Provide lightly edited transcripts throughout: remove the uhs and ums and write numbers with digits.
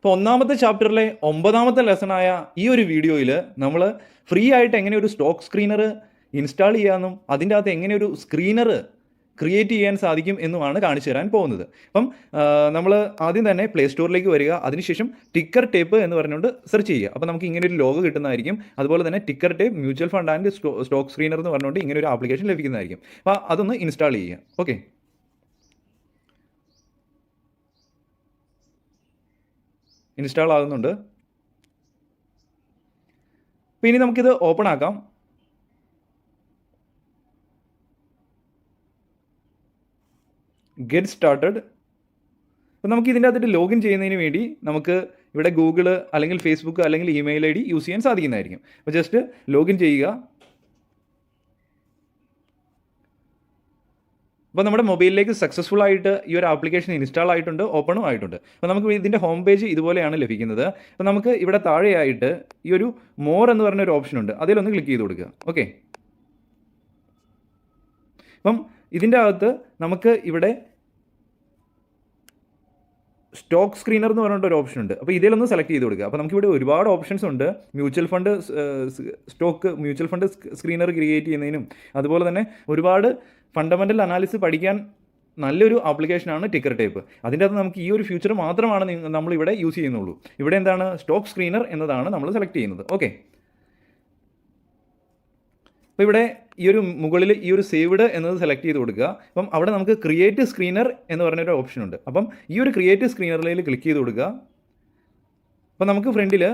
ഇപ്പോൾ ഒന്നാമത്തെ ചാപ്റ്ററിലെ 9ാമത്തെ ലെസണായ ഈ ഒരു വീഡിയോയിൽ നമ്മൾ ഫ്രീ ആയിട്ട് എങ്ങനെ ഒരു സ്റ്റോക്ക് സ്ക്രീനർ ഇൻസ്റ്റാൾ ചെയ്യാമെന്നും അതിൻ്റെ അകത്ത് എങ്ങനെ ഒരു സ്ക്രീനർ ക്രിയേറ്റ് ചെയ്യാൻ സാധിക്കും എന്നുമാണ് കാണിച്ചു തരാൻ പോകുന്നത്. അപ്പം നമ്മൾ ആദ്യം തന്നെ പ്ലേ സ്റ്റോറിലേക്ക് വരിക, അതിനുശേഷം ടിക്കർ ടേപ്പ് എന്ന് പറഞ്ഞുകൊണ്ട് സെർച്ച് ചെയ്യുക. അപ്പോൾ നമുക്ക് ഇങ്ങനെ ഒരു ലോഗോ കിട്ടുന്നതായിരിക്കും. അതുപോലെ തന്നെ ticker tape mutual fund and stock screener എന്ന് പറഞ്ഞുകൊണ്ട് ഇങ്ങനെ ഒരു ആപ്ലിക്കേഷൻ ലഭിക്കുന്നതായിരിക്കും. അപ്പോൾ അതൊന്ന് ഇൻസ്റ്റാൾ ചെയ്യുക. ഓക്കെ, ഇൻസ്റ്റാൾ ആകുന്നുണ്ട്. അപ്പോൾ ഇനി നമുക്കിത് ഓപ്പൺ ആക്കാം. Get started. അപ്പോൾ നമുക്ക് ഇതിൻ്റെ അകത്തിട്ട് ലോഗിൻ ചെയ്യുന്നതിന് വേണ്ടി നമുക്ക് ഇവിടെ ഗൂഗിൾ അല്ലെങ്കിൽ ഫേസ്ബുക്ക് അല്ലെങ്കിൽ ഇമെയിൽ ID യൂസ് ചെയ്യാൻ സാധിക്കുന്നതായിരിക്കും. അപ്പോൾ ജസ്റ്റ് ലോഗിൻ ചെയ്യുക. അപ്പോൾ നമ്മുടെ മൊബൈലിലേക്ക് സക്സസ്ഫുൾ ആയിട്ട് ഈ ഒരു ആപ്ലിക്കേഷൻ ഇൻസ്റ്റാൾ ആയിട്ടുണ്ട്, ഓപ്പണും ആയിട്ടുണ്ട്. അപ്പോൾ നമുക്ക് ഇതിൻ്റെ ഹോം പേജ് ഇതുപോലെയാണ് ലഭിക്കുന്നത്. അപ്പോൾ നമുക്ക് ഇവിടെ താഴെയായിട്ട് ഈ ഒരു മോർ എന്ന് പറഞ്ഞ ഒരു ഓപ്ഷൻ ഉണ്ട്, അതിലൊന്ന് ക്ലിക്ക് ചെയ്ത് കൊടുക്കുക. ഓക്കെ, അപ്പം ഇതിൻ്റെ അകത്ത് നമുക്ക് ഇവിടെ സ്റ്റോക്ക് സ്ക്രീനർ എന്ന് പറഞ്ഞിട്ട് ഒരു ഓപ്ഷൻ ഉണ്ട്. അപ്പോൾ ഇതിലൊന്ന് സെലക്ട് ചെയ്ത് കൊടുക്കുക. അപ്പോൾ നമുക്കിവിടെ ഒരുപാട് ഓപ്ഷൻസ് ഉണ്ട്. മ്യൂച്വൽ ഫണ്ട് സ്ക്രീനർ ക്രിയേറ്റ് ചെയ്യുന്നതിനും അതുപോലെ തന്നെ ഒരുപാട് ഫണ്ടമെൻ്റൽ അനാലിസിസ് പഠിക്കാൻ നല്ലൊരു ആപ്ലിക്കേഷനാണ് ടിക്കർ ടേപ്പ്. അതിൻ്റെ അകത്ത് നമുക്ക് ഈ ഒരു ഫീച്ചർ മാത്രമാണ് നമ്മളിവിടെ യൂസ് ചെയ്യുന്നുള്ളൂ. ഇവിടെ എന്താണ് സ്റ്റോക്ക് സ്ക്രീനർ എന്നതാണ് നമ്മൾ സെലക്ട് ചെയ്യുന്നത്. ഓക്കെ, അപ്പോൾ ഇവിടെ ഈ ഒരു മുകളിൽ ഈ ഒരു സേവ്ഡ് എന്നത് സെലക്ട് ചെയ്ത് കൊടുക്കുക. അപ്പം അവിടെ നമുക്ക് ക്രിയേറ്റ് സ്ക്രീനർ എന്ന് പറഞ്ഞൊരു ഓപ്ഷൻ ഉണ്ട്. അപ്പം ഈ ഒരു ക്രിയേറ്റ് സ്ക്രീനറിൽ ക്ലിക്ക് ചെയ്ത് കൊടുക്കുക. അപ്പം നമുക്ക് ഫ്രണ്ടിൽ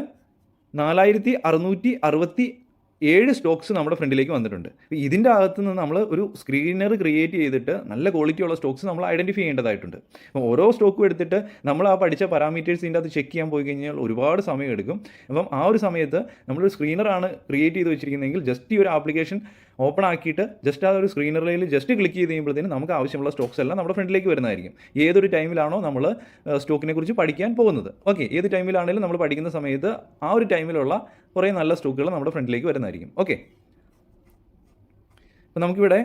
4667 സ്റ്റോക്സ് നമ്മുടെ ഫ്രണ്ടിലേക്ക് വന്നിട്ടുണ്ട്. ഇതിൻ്റെ അകത്ത് നിന്ന് നമ്മൾ ഒരു സ്ക്രീനർ ക്രിയേറ്റ് ചെയ്തിട്ട് നല്ല ക്വാളിറ്റിയുള്ള സ്റ്റോക്സ് നമ്മൾ ഐഡൻറ്റിഫൈ ചെയ്യേണ്ടതായിട്ടുണ്ട്. അപ്പോൾ ഓരോ സ്റ്റോക്കും എടുത്തിട്ട് നമ്മൾ ആ പഠിച്ച പാരാമീറ്റേഴ്സ് ഇതിൻ്റെ അകത്ത് ചെക്ക് ചെയ്യാൻ പോയി കഴിഞ്ഞാൽ ഒരുപാട് സമയം എടുക്കും. അപ്പം ആ ഒരു സമയത്ത് നമ്മളൊരു സ്ക്രീനറാണ് ക്രിയേറ്റ് ചെയ്ത് വെച്ചിരിക്കുന്നതെങ്കിൽ ജസ്റ്റ് ഈ ഒരു ആപ്ലിക്കേഷൻ ഓപ്പൺ ആക്കിയിട്ട് ജസ്റ്റ് ആ ഒരു സ്ക്രീനറിൽ ജസ്റ്റ് ക്ലിക്ക് ചെയ്ത് കഴിയുമ്പോഴത്തേനും നമുക്ക് ആവശ്യമുള്ള സ്റ്റോക്സ് എല്ലാം നമ്മുടെ ഫ്രണ്ടിലേക്ക് വരുന്നതായിരിക്കും. ഏതൊരു ടൈമിലാണോ നമ്മൾ സ്റ്റോക്കിനെ കുറിച്ച് പഠിക്കാൻ പോകുന്നത്. ഓക്കെ, ഏത് ടൈമിലാണെങ്കിലും നമ്മൾ പഠിക്കുന്ന സമയത്ത് ആ ഒരു ടൈമിലുള്ള കുറേ നല്ല സ്റ്റോക്കുകൾ നമ്മുടെ ഫ്രണ്ടിലേക്ക് വരുന്നതായിരിക്കും. ഓക്കെ, അപ്പോൾ നമുക്കിവിടെ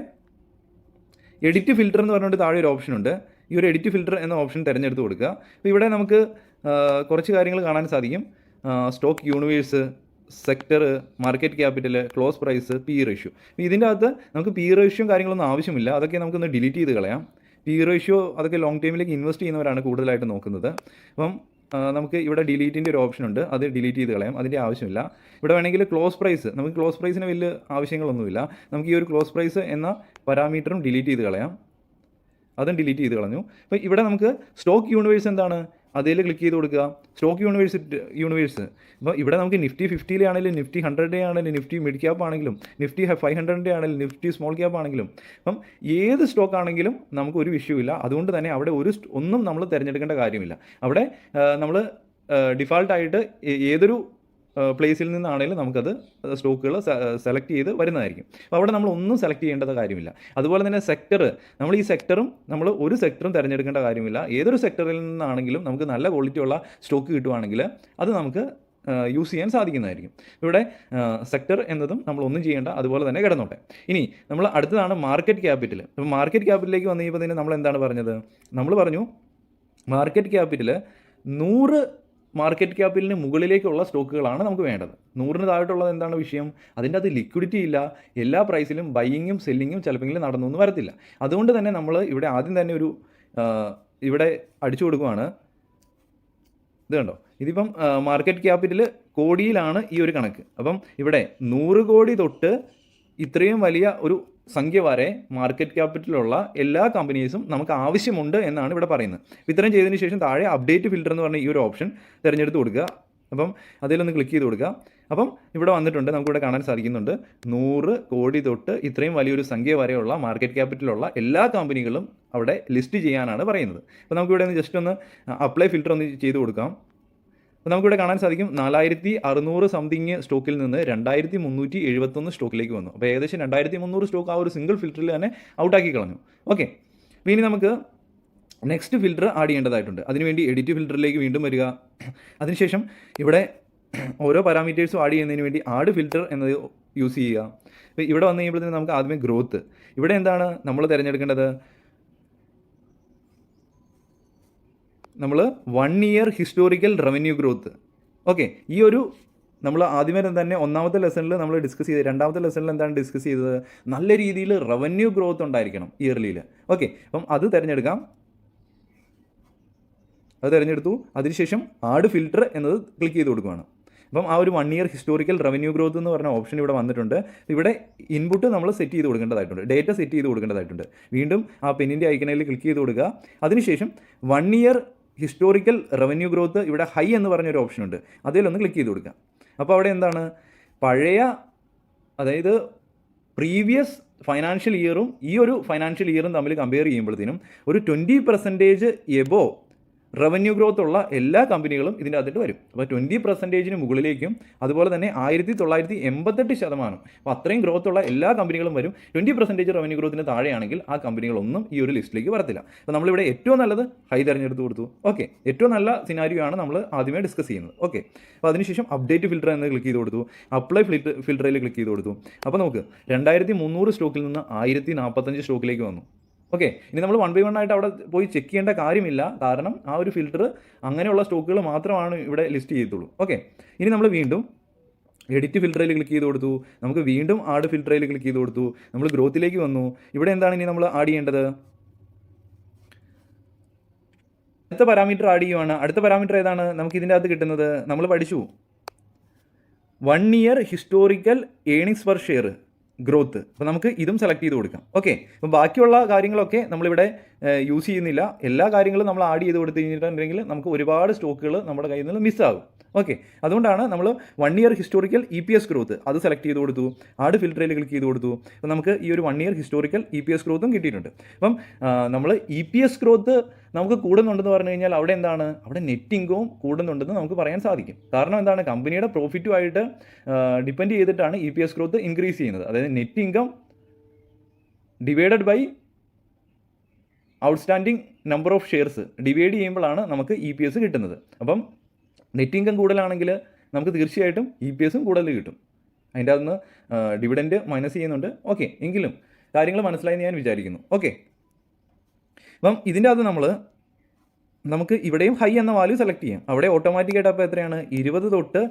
എഡിറ്റ് ഫിൽറ്റർ എന്ന് പറഞ്ഞുകൊണ്ട് താഴെ ഒരു ഓപ്ഷൻ ഉണ്ട്. ഈ ഒരു എഡിറ്റ് ഫിൽറ്റർ എന്ന ഓപ്ഷൻ തിരഞ്ഞെടുത്ത് കൊടുക്കുക. അപ്പോൾ ഇവിടെ നമുക്ക് കുറച്ച് കാര്യങ്ങൾ കാണാൻ സാധിക്കും. Stock universe, sector, market capital, close price, P ratio. ഇതിൻ്റെ അകത്ത് നമുക്ക് പി റേഷ്യോ കാര്യങ്ങളൊന്നും ആവശ്യമില്ല. അതൊക്കെ നമുക്കൊന്ന് ഡിലീറ്റ് ചെയ്ത് കളയാം. പി റേഷ്യോ അതൊക്കെ ലോങ് ടൈമിലേക്ക് ഇൻവെസ്റ്റ് ചെയ്യുന്നവരാണ് കൂടുതലായിട്ട് നോക്കുന്നത്. അപ്പം നമുക്ക് ഇവിടെ ഡിലീറ്റിൻ്റെ ഒരു ഓപ്ഷൻ ഉണ്ട്, അത് ഡിലീറ്റ് ചെയ്ത് കളയാം, അതിൻ്റെ ആവശ്യമില്ല. ഇവിടെ വേണമെങ്കിൽ ക്ലോസ് പ്രൈസ്, നമുക്ക് ക്ലോസ് പ്രൈസിന് വലിയ ആവശ്യങ്ങളൊന്നുമില്ല. നമുക്ക് ഈ ഒരു ക്ലോസ് പ്രൈസ് എന്ന പാരാമീറ്ററും ഡിലീറ്റ് ചെയ്ത് കളയാം, അതും ഡിലീറ്റ് ചെയ്ത് കളഞ്ഞു. അപ്പോൾ ഇവിടെ നമുക്ക് സ്റ്റോക്ക് യൂണിവേഴ്സ് എന്താണ്, അതിൽ ക്ലിക്ക് ചെയ്ത് കൊടുക്കുക. സ്റ്റോക്ക് യൂണിവേഴ്സ് ഇപ്പോൾ ഇവിടെ നമുക്ക് നിഫ്റ്റി 50 ആണെങ്കിലും നിഫ്റ്റി 100 ആണെങ്കിലും നിഫ്റ്റി മിഡ് ക്യാപ്പ് ആണെങ്കിലും നിഫ്റ്റി 500 ആണെങ്കിലും നിഫ്റ്റി സ്മോൾ ക്യാപ്പ് ആണെങ്കിലും അപ്പം ഏത് സ്റ്റോക്ക് ആണെങ്കിലും നമുക്ക് ഒരു വിഷയമില്ല. അതുകൊണ്ട് തന്നെ അവിടെ ഒന്നും നമ്മൾ തിരഞ്ഞെടുക്കേണ്ട കാര്യമില്ല. അവിടെ നമ്മൾ ഡിഫാൾട്ടായിട്ട് ഏതൊരു പ്ലേസിൽ നിന്നാണെങ്കിലും നമുക്കത് സ്റ്റോക്കുകൾ സെലക്ട് ചെയ്ത് വരുന്നതായിരിക്കും. അപ്പോൾ അവിടെ നമ്മൾ ഒന്നും സെലക്ട് ചെയ്യേണ്ട കാര്യമില്ല. അതുപോലെ തന്നെ സെക്ടർ, നമ്മൾ ഈ സെക്ടറും നമ്മൾ ഒരു സെക്ടറും തിരഞ്ഞെടുക്കേണ്ട കാര്യമില്ല. ഏതൊരു സെക്ടറിൽ നിന്നാണെങ്കിലും നമുക്ക് നല്ല ക്വാളിറ്റിയുള്ള സ്റ്റോക്ക് കിട്ടുവാണെങ്കിൽ അത് നമുക്ക് യൂസ് ചെയ്യാൻ സാധിക്കുന്നതായിരിക്കും. ഇവിടെ സെക്ടർ എന്നതും നമ്മളൊന്നും ചെയ്യേണ്ട, അതുപോലെ തന്നെ കിടന്നോട്ടെ. ഇനി നമ്മൾ അടുത്തതാണ് മാർക്കറ്റ് ക്യാപിറ്റൽ. അപ്പോൾ മാർക്കറ്റ് ക്യാപിറ്റലിലേക്ക് വന്നു കഴിയുമ്പോൾ തന്നെ നമ്മൾ എന്താണ് പറഞ്ഞത്, നമ്മൾ പറഞ്ഞു മാർക്കറ്റ് ക്യാപിറ്റൽ 100 മാർക്കറ്റ് ക്യാപിറ്റലിന് മുകളിലേക്കുള്ള സ്റ്റോക്കുകളാണ് നമുക്ക് വേണ്ടത്. 100-ന് താഴോട്ടുള്ളത് എന്താണ് വിഷയം, അതിൻ്റെ അത് ലിക്വിഡിറ്റി ഇല്ല. എല്ലാ പ്രൈസിലും ബൈയിങ്ങും സെല്ലിങ്ങും ചിലപ്പോൾ നടന്നൊന്നും വരത്തില്ല. അതുകൊണ്ട് തന്നെ നമ്മൾ ഇവിടെ ആദ്യം തന്നെ ഒരു ഇവിടെ അടിച്ചു കൊടുക്കുവാണ്. ഇത് കണ്ടോ, ഇതിപ്പം മാർക്കറ്റ് ക്യാപിറ്റൽ കോടിയിലാണ് ഈ ഒരു കണക്ക്. അപ്പം ഇവിടെ 100 കോടി തൊട്ട് ഇത്രയും വലിയ ഒരു സംഖ്യ വരെ മാർക്കറ്റ് ക്യാപിറ്റലുള്ള എല്ലാ കമ്പനീസും നമുക്ക് ആവശ്യമുണ്ട് എന്നാണ് ഇവിടെ പറയുന്നത്. ഇത്രയും ചെയ്തതിന് ശേഷം താഴെ അപ്ഡേറ്റ് ഫിൽറ്റർ എന്ന് പറഞ്ഞ ഈ ഒരു ഓപ്ഷൻ തിരഞ്ഞെടുത്ത് കൊടുക്കുക. അപ്പം അതിലൊന്ന് ക്ലിക്ക് ചെയ്ത് കൊടുക്കുക. അപ്പം ഇവിടെ വന്നിട്ടുണ്ട്, നമുക്കിവിടെ കാണാൻ സാധിക്കുന്നുണ്ട് 100 കോടി തൊട്ട് ഇത്രയും വലിയൊരു സംഖ്യ വരെയുള്ള മാർക്കറ്റ് ക്യാപിറ്റലുള്ള എല്ലാ കമ്പനികളും അവിടെ ലിസ്റ്റ് ചെയ്യാനാണ് പറയുന്നത്. അപ്പോൾ നമുക്കിവിടെ ഒന്ന് ജസ്റ്റ് ഒന്ന് അപ്ലൈ ഫിൽറ്റർ ഒന്ന് ചെയ്ത് കൊടുക്കാം. അപ്പോൾ നമുക്കിവിടെ കാണാൻ സാധിക്കും 4600 സംതിങ് സ്റ്റോക്കിൽ നിന്ന് 2371 സ്റ്റോക്കിലേക്ക് വന്നു. അപ്പോൾ ഏകദേശം 2300 സ്റ്റോക്ക് ആ ഒരു സിംഗിൾ ഫിൽറ്ററിൽ തന്നെ ഔട്ടാക്കി കളഞ്ഞു. ഓക്കെ, അപ്പോൾ ഇനി നമുക്ക് നെക്സ്റ്റ് ഫിൽറ്റർ ആഡ് ചെയ്യേണ്ടതായിട്ടുണ്ട്. അതിനുവേണ്ടി എഡിറ്റ് ഫിൽറ്ററിലേക്ക് വീണ്ടും വരിക. അതിനുശേഷം ഇവിടെ ഓരോ പാരാമീറ്റേഴ്സും ആഡ് ചെയ്യുന്നതിന് വേണ്ടി ആഡ് ഫിൽറ്റർ എന്നത് യൂസ് ചെയ്യുക. അപ്പോൾ ഇവിടെ വന്നു കഴിയുമ്പോഴത്തേക്കും നമുക്ക് ആദ്യമേ ഗ്രോത്ത്, ഇവിടെ എന്താണ് നമ്മൾ തിരഞ്ഞെടുക്കേണ്ടത്, നമ്മൾ 1 year historical revenue growth. Okay, ഈ ഒരു നമ്മൾ ആദ്യമേ തന്നെ ഒന്നാമത്തെ ലെസണിൽ നമ്മൾ ഡിസ്കസ് ചെയ്ത്, രണ്ടാമത്തെ ലെസണിൽ എന്താണ് ഡിസ്കസ് ചെയ്തത്, നല്ല രീതിയിൽ റവന്യൂ ഗ്രോത്ത് ഉണ്ടായിരിക്കണം ഇയർലിയിൽ. ഓക്കെ, അപ്പം അത് തിരഞ്ഞെടുക്കാം. അത് തിരഞ്ഞെടുത്തു. അതിനുശേഷം ആഡ് ഫിൽട്ടർ എന്നത് ക്ലിക്ക് ചെയ്ത് കൊടുക്കുകയാണ്. അപ്പം ആ ഒരു 1 ഇയർ ഹിസ്റ്റോറിക്കൽ റവന്യൂ ഗ്രോത്ത് എന്ന് പറഞ്ഞ ഓപ്ഷൻ ഇവിടെ വന്നിട്ടുണ്ട്. ഇവിടെ ഇൻപുട്ട് നമ്മൾ സെറ്റ് ചെയ്ത് കൊടുക്കേണ്ടതായിട്ടുണ്ട്, ഡേറ്റ സെറ്റ് ചെയ്ത് കൊടുക്കേണ്ടതായിട്ടുണ്ട്. വീണ്ടും ആ പെന്നിൻ്റെ ഐക്കണിൽ ക്ലിക്ക് ചെയ്ത് കൊടുക്കുക. അതിനുശേഷം 1 ഇയർ ഹിസ്റ്റോറിക്കൽ റവന്യൂ ഗ്രോത്ത് ഇവിടെ ഹൈ എന്ന് പറഞ്ഞൊരു ഓപ്ഷൻ ഉണ്ട്, അതിലൊന്ന് ക്ലിക്ക് ചെയ്ത് കൊടുക്കുക. അപ്പോൾ അവിടെ എന്താണ്, പഴയ, അതായത് പ്രീവിയസ് ഫൈനാൻഷ്യൽ ഇയറും ഈ ഒരു ഫൈനാൻഷ്യൽ ഇയറും തമ്മിൽ കമ്പയർ ചെയ്യുമ്പോഴത്തേനും ഒരു 20% എബോ റവന്യൂ ഗ്രോത്ത് ഉള്ള എല്ലാ കമ്പനികളും ഇതിൻ്റെ അകത്തിട്ട് വരും. അപ്പോൾ 20% മുകളിലേക്കും അതുപോലെ തന്നെ 1988%, അപ്പോൾ അത്രയും ഗ്രോത്ത് ഉള്ള എല്ലാ കമ്പനികളും വരും. 20% റവന്യൂ ഗ്രോത്തിന് താഴെയാണെങ്കിൽ ആ കമ്പനികളൊന്നും ഈ ഒരു ലിസ്റ്റിലേക്ക് വരത്തില്ല. അപ്പോൾ നമ്മളിവിടെ ഏറ്റവും നല്ലത് ഹൈ തിരഞ്ഞെടുത്ത് കൊടുത്തു. ഓക്കെ, ഏറ്റവും നല്ല സിനാരിയോ ആണ് നമ്മൾ ആദ്യമേ ഡിസ്കസ് ചെയ്യുന്നത്. ഓക്കെ, അപ്പോൾ അതിനുശേഷം അപ്ഡേറ്റ് ഫിൽറ്റർ എന്ന് ക്ലിക്ക് ചെയ്ത് കൊടുത്തു, അപ്ലൈ ഫിൽറ്ററിൽ ക്ലിക്ക് ചെയ്ത് കൊടുത്തു. അപ്പോൾ നമുക്ക് 2300 സ്റ്റോക്കിൽ നിന്ന് 1045 സ്റ്റോക്കിലേക്ക് വന്നു. ഓക്കെ, ഇനി നമ്മൾ 1 by 1 ആയിട്ട് അവിടെ പോയി ചെക്ക് ചെയ്യേണ്ട കാര്യമില്ല, കാരണം ആ ഒരു ഫിൽറ്റർ അങ്ങനെയുള്ള സ്റ്റോക്കുകൾ മാത്രമാണ് ഇവിടെ ലിസ്റ്റ് ചെയ്യത്തുള്ളൂ. ഓക്കെ, ഇനി നമ്മൾ വീണ്ടും എഡിറ്റ് ഫിൽറ്ററിൽ ക്ലിക്ക് ചെയ്ത് കൊടുത്തു. നമുക്ക് വീണ്ടും ആഡ് ഫിൽറ്ററിൽ ക്ലിക്ക് ചെയ്ത് കൊടുത്തു. നമ്മൾ ഗ്രോത്തിലേക്ക് വന്നു. ഇവിടെ എന്താണ് ഇനി നമ്മൾ ആഡ് ചെയ്യേണ്ടത്, അടുത്ത പാരാമീറ്റർ ആഡ് ചെയ്യുവാണ്. അടുത്ത പാരാമീറ്റർ ഏതാണ് നമുക്ക് ഇതിൻ്റെ അകത്ത് കിട്ടുന്നത്, നമ്മൾ പഠിച്ചു 1 year historical earnings per share growth. അപ്പോൾ നമുക്ക് ഇതും സെലക്ട് ചെയ്ത് കൊടുക്കാം. ഓക്കെ, അപ്പോൾ ബാക്കിയുള്ള കാര്യങ്ങളൊക്കെ നമ്മളിവിടെ യൂസ് ചെയ്യുന്നില്ല. എല്ലാ കാര്യങ്ങളും നമ്മൾ ആഡ് ചെയ്ത് കൊടുത്തു കഴിഞ്ഞിട്ടുണ്ടെങ്കിൽ നമുക്ക് ഒരുപാട് സ്റ്റോക്കുകൾ നമ്മുടെ കയ്യിൽ നിന്ന് മിസ്സാകും. ഓക്കെ, അതുകൊണ്ടാണ് നമ്മൾ 1 ഇയർ ഹിസ്റ്റോറിക്കൽ EPS ഗ്രോത്ത് അത് സെലക്ട് ചെയ്ത് കൊടുത്തു. ആഡ് ഫിൽറ്ററിൽ ക്ലിക്ക് ചെയ്ത് കൊടുത്തു. അപ്പോൾ നമുക്ക് ഈ ഒരു 1 ഇയർ ഹിസ്റ്റോറിക്കൽ EPS ഗ്രോത്തും കിട്ടിയിട്ടുണ്ട്. അപ്പം നമ്മൾ EPS ഗ്രോത്ത് നമുക്ക് കൂടുന്നുണ്ടെന്ന് പറഞ്ഞു കഴിഞ്ഞാൽ അവിടെ എന്താണ്, അവിടെ നെറ്റ് ഇൻകവും കൂടുന്നുണ്ടെന്ന് നമുക്ക് പറയാൻ സാധിക്കും. കാരണം എന്താണ്, കമ്പനിയുടെ പ്രോഫിറ്റുമായിട്ട് ഡിപ്പെൻഡ് ചെയ്തിട്ടാണ് EPS ഗ്രോത്ത് ഇൻക്രീസ് ചെയ്യുന്നത്. അതായത് net income divided by outstanding number of shares divide ചെയ്യുമ്പോഴാണ് നമുക്ക് EPS കിട്ടുന്നത്. അപ്പം നെറ്റ് ഇൻകം കൂടുതലാണെങ്കിൽ നമുക്ക് തീർച്ചയായിട്ടും EPSും കൂടുതൽ കിട്ടും. അതിൻ്റെ അകത്ത് ഡിവിഡൻറ്റ് മൈനസ് ചെയ്യുന്നുണ്ട്. ഓക്കെ, എങ്കിലും കാര്യങ്ങൾ മനസ്സിലായെന്ന് ഞാൻ വിചാരിക്കുന്നു. ഓക്കെ, അപ്പം ഇതിൻ്റെ അകത്ത് നമുക്ക് ഇവിടെയും ഹൈ എന്ന വാല്യൂ സെലക്ട് ചെയ്യാം. അവിടെ ഓട്ടോമാറ്റിക്കായിട്ട് അപ്പോൾ എത്രയാണ്, 20 തൊട്ട്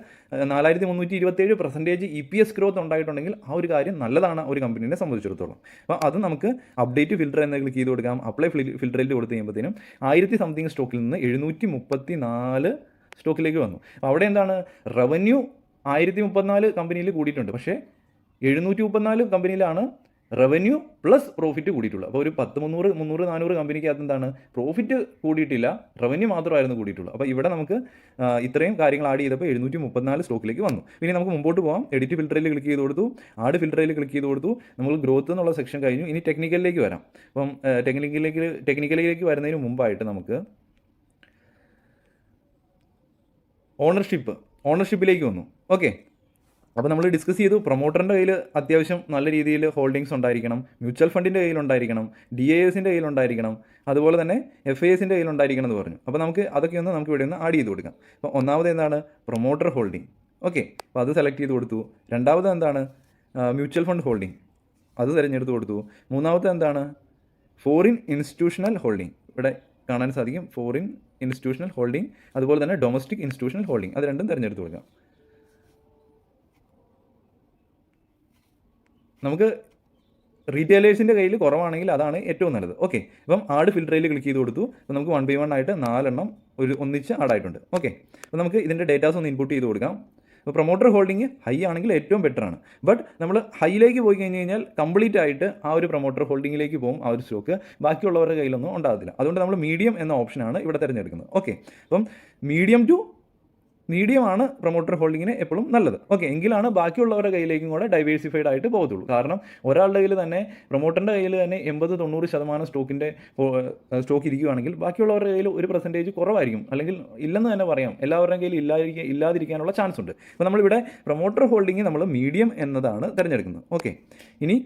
4327% EPS ഗ്രോത്ത് ഉണ്ടായിട്ടുണ്ടെങ്കിൽ ആ ഒരു കാര്യം നല്ലതാണ് ഒരു കമ്പനീനെ സംബന്ധിച്ചിടത്തോളം. അപ്പോൾ അത് നമുക്ക് അപ്ഡേറ്റ് ഫിൽറ്റർ എന്ന് ക്ലിക്ക് ചെയ്ത് കൊടുക്കാം. അപ്ലൈ ഫിൽറ്ററിൽ കൊടുത്ത് കഴിയുമ്പോഴത്തേനും 1000 സംതിങ് സ്റ്റോക്കിൽ നിന്ന് 734 സ്റ്റോക്കിലേക്ക് വന്നു. അപ്പോൾ അവിടെ എന്താണ്, റവന്യൂ 1034 കമ്പനിയിൽ കൂടിയിട്ടുണ്ട്, പക്ഷേ 734 കമ്പനിയിലാണ് റവന്യൂ പ്ലസ് പ്രോഫിറ്റ് കൂടിയിട്ടുള്ളൂ. അപ്പോൾ ഒരു 300, 400 കമ്പനിക്കകത്ത് എന്താണ്, പ്രോഫിറ്റ് കൂടിയിട്ടില്ല, റവന്യൂ മാത്രമായിരുന്നു കൂടിയിട്ടുള്ളൂ. അപ്പോൾ ഇവിടെ നമുക്ക് ഇത്രയും കാര്യങ്ങൾ ആഡ് ചെയ്തപ്പോൾ 734 സ്റ്റോക്കിലേക്ക് വന്നു. ഇനി നമുക്ക് മുമ്പോട്ട് പോകാം. എഡിറ്റ് ഫിൽറ്ററിൽ ക്ലിക്ക് ചെയ്ത് കൊടുത്തു, ആഡ് ഫിൽറ്ററിൽ ക്ലിക്ക് ചെയ്ത് കൊടുത്തു. നമ്മൾ ഗ്രോത്ത് എന്നുള്ള സെക്ഷൻ കഴിഞ്ഞു. ഇനി ടെക്നിക്കലിലേക്ക് വരാം. അപ്പം ടെക്നിക്കലിലേക്ക് വരുന്നതിന് മുമ്പായിട്ട് നമുക്ക് ഓണർഷിപ്പിലേക്ക് വന്നു. ഓക്കെ, അപ്പോൾ നമ്മൾ ഡിസ്കസ് ചെയ്തു, പ്രൊമോട്ടറിൻ്റെ കയ്യിൽ അത്യാവശ്യം നല്ല രീതിയിൽ ഹോൾഡിങ്സ് ഉണ്ടായിരിക്കണം, മ്യൂച്വൽ ഫണ്ടിൻ്റെ കയ്യിലുണ്ടായിരിക്കണം, DISൻ്റെ കയ്യിലുണ്ടായിരിക്കണം, അതുപോലെ തന്നെ FISൻ്റെ കയ്യിലുണ്ടായിരിക്കണം എന്ന് പറഞ്ഞു. അപ്പോൾ നമുക്ക് അതൊക്കെ നമുക്ക് ഇവിടെ ഒന്ന് ആഡ് ചെയ്ത് കൊടുക്കാം. അപ്പോൾ ഒന്നാമത് എന്താണ്, പ്രൊമോട്ടർ ഹോൾഡിംഗ്. ഓക്കെ, അപ്പോൾ അത് സെലക്ട് ചെയ്ത് കൊടുത്തു. രണ്ടാമത് എന്താണ്, മ്യൂച്വൽ ഫണ്ട് ഹോൾഡിംഗ്, അത് തിരഞ്ഞെടുത്ത് കൊടുത്തു. മൂന്നാമത്തെ എന്താണ്, ഫോറിൻ ഇൻസ്റ്റിറ്റ്യൂഷണൽ ഹോൾഡിംഗ്, ഇവിടെ കാണാൻ സാധിക്കും ഫോറിൻ ഇൻസ്റ്റിറ്റ്യൂഷണൽ ഹോൾഡിംഗ്, അതുപോലെ തന്നെ ഡൊമസ്റ്റിക് ഇൻസ്റ്റിറ്റ്യൂഷണൽ ഹോൾഡിംഗ്, അത് രണ്ടും തിരഞ്ഞെടുത്ത് കൊടുക്കാം. നമുക്ക് റീറ്റെയിലേഴ്സിൻ്റെ കയ്യിൽ കുറവാണെങ്കിൽ അതാണ് ഏറ്റവും നല്ലത്. ഓക്കെ, അപ്പം ആഡ് ഫിൽറ്ററിൽ ക്ലിക്ക് ചെയ്ത് കൊടുത്തു. അപ്പോൾ നമുക്ക് 1 by 1 ആയിട്ട് 4 എണ്ണം ഒന്നിച്ച് ആഡായിട്ടുണ്ട്. ഓക്കെ, അപ്പോൾ നമുക്ക് ഇതിൻ്റെ ഡേറ്റാസ് ഒന്ന് ഇൻപുട്ട് ചെയ്ത് കൊടുക്കാം. അപ്പോൾ പ്രൊമോട്ടർ ഹോൾഡിംഗ് ഹൈ ആണെങ്കിൽ ഏറ്റവും ബെറ്ററാണ്. ബട്ട് നമ്മൾ ഹൈയിലേക്ക് പോയി കഴിഞ്ഞ് കഴിഞ്ഞാൽ കംപ്ലീറ്റ് ആയിട്ട് ആ ഒരു പ്രൊമോട്ടർ ഹോൾഡിങ്ങിലേക്ക് പോകും ആ ഒരു സ്റ്റോക്ക്, ബാക്കിയുള്ളവരുടെ കയ്യിലൊന്നും ഉണ്ടാകത്തില്ല. അതുകൊണ്ട് നമ്മൾ മീഡിയം എന്ന ഓപ്ഷനാണ് ഇവിടെ തിരഞ്ഞെടുക്കുന്നത്. ഓക്കെ, അപ്പം മീഡിയമാണ് പ്രൊമോട്ടർ ഹോൾഡിങ്ങിന് എപ്പോഴും നല്ലത്. ഓക്കെ, എങ്കിലാണ് ബാക്കിയുള്ളവരുടെ കയ്യിലേക്കും കൂടെ ഡൈവേഴ്സിഫൈഡ് ആയിട്ട് പോകത്തുള്ളൂ. കാരണം ഒരാളുടെ കയ്യിൽ തന്നെ, പ്രൊമോട്ടറിൻ്റെ കയ്യിൽ തന്നെ 80-90% സ്റ്റോക്ക് ഇരിക്കുകയാണെങ്കിൽ ബാക്കിയുള്ളവരുടെ കയ്യിൽ ഒരു പെർസെൻറ്റേജ് കുറവായിരിക്കും, അല്ലെങ്കിൽ ഇല്ലെന്ന് തന്നെ പറയാം. എല്ലാവരുടെയും കയ്യിൽ ഇല്ലാതിരിക്കാനുള്ള ചാൻസ് ഉണ്ട്. അപ്പോൾ നമ്മളിവിടെ പ്രൊമോട്ടർ ഹോൾഡിങ് നമ്മൾ മീഡിയം എന്നതാണ് തിരഞ്ഞെടുക്കുന്നത്. ഓക്കെ, ഇനി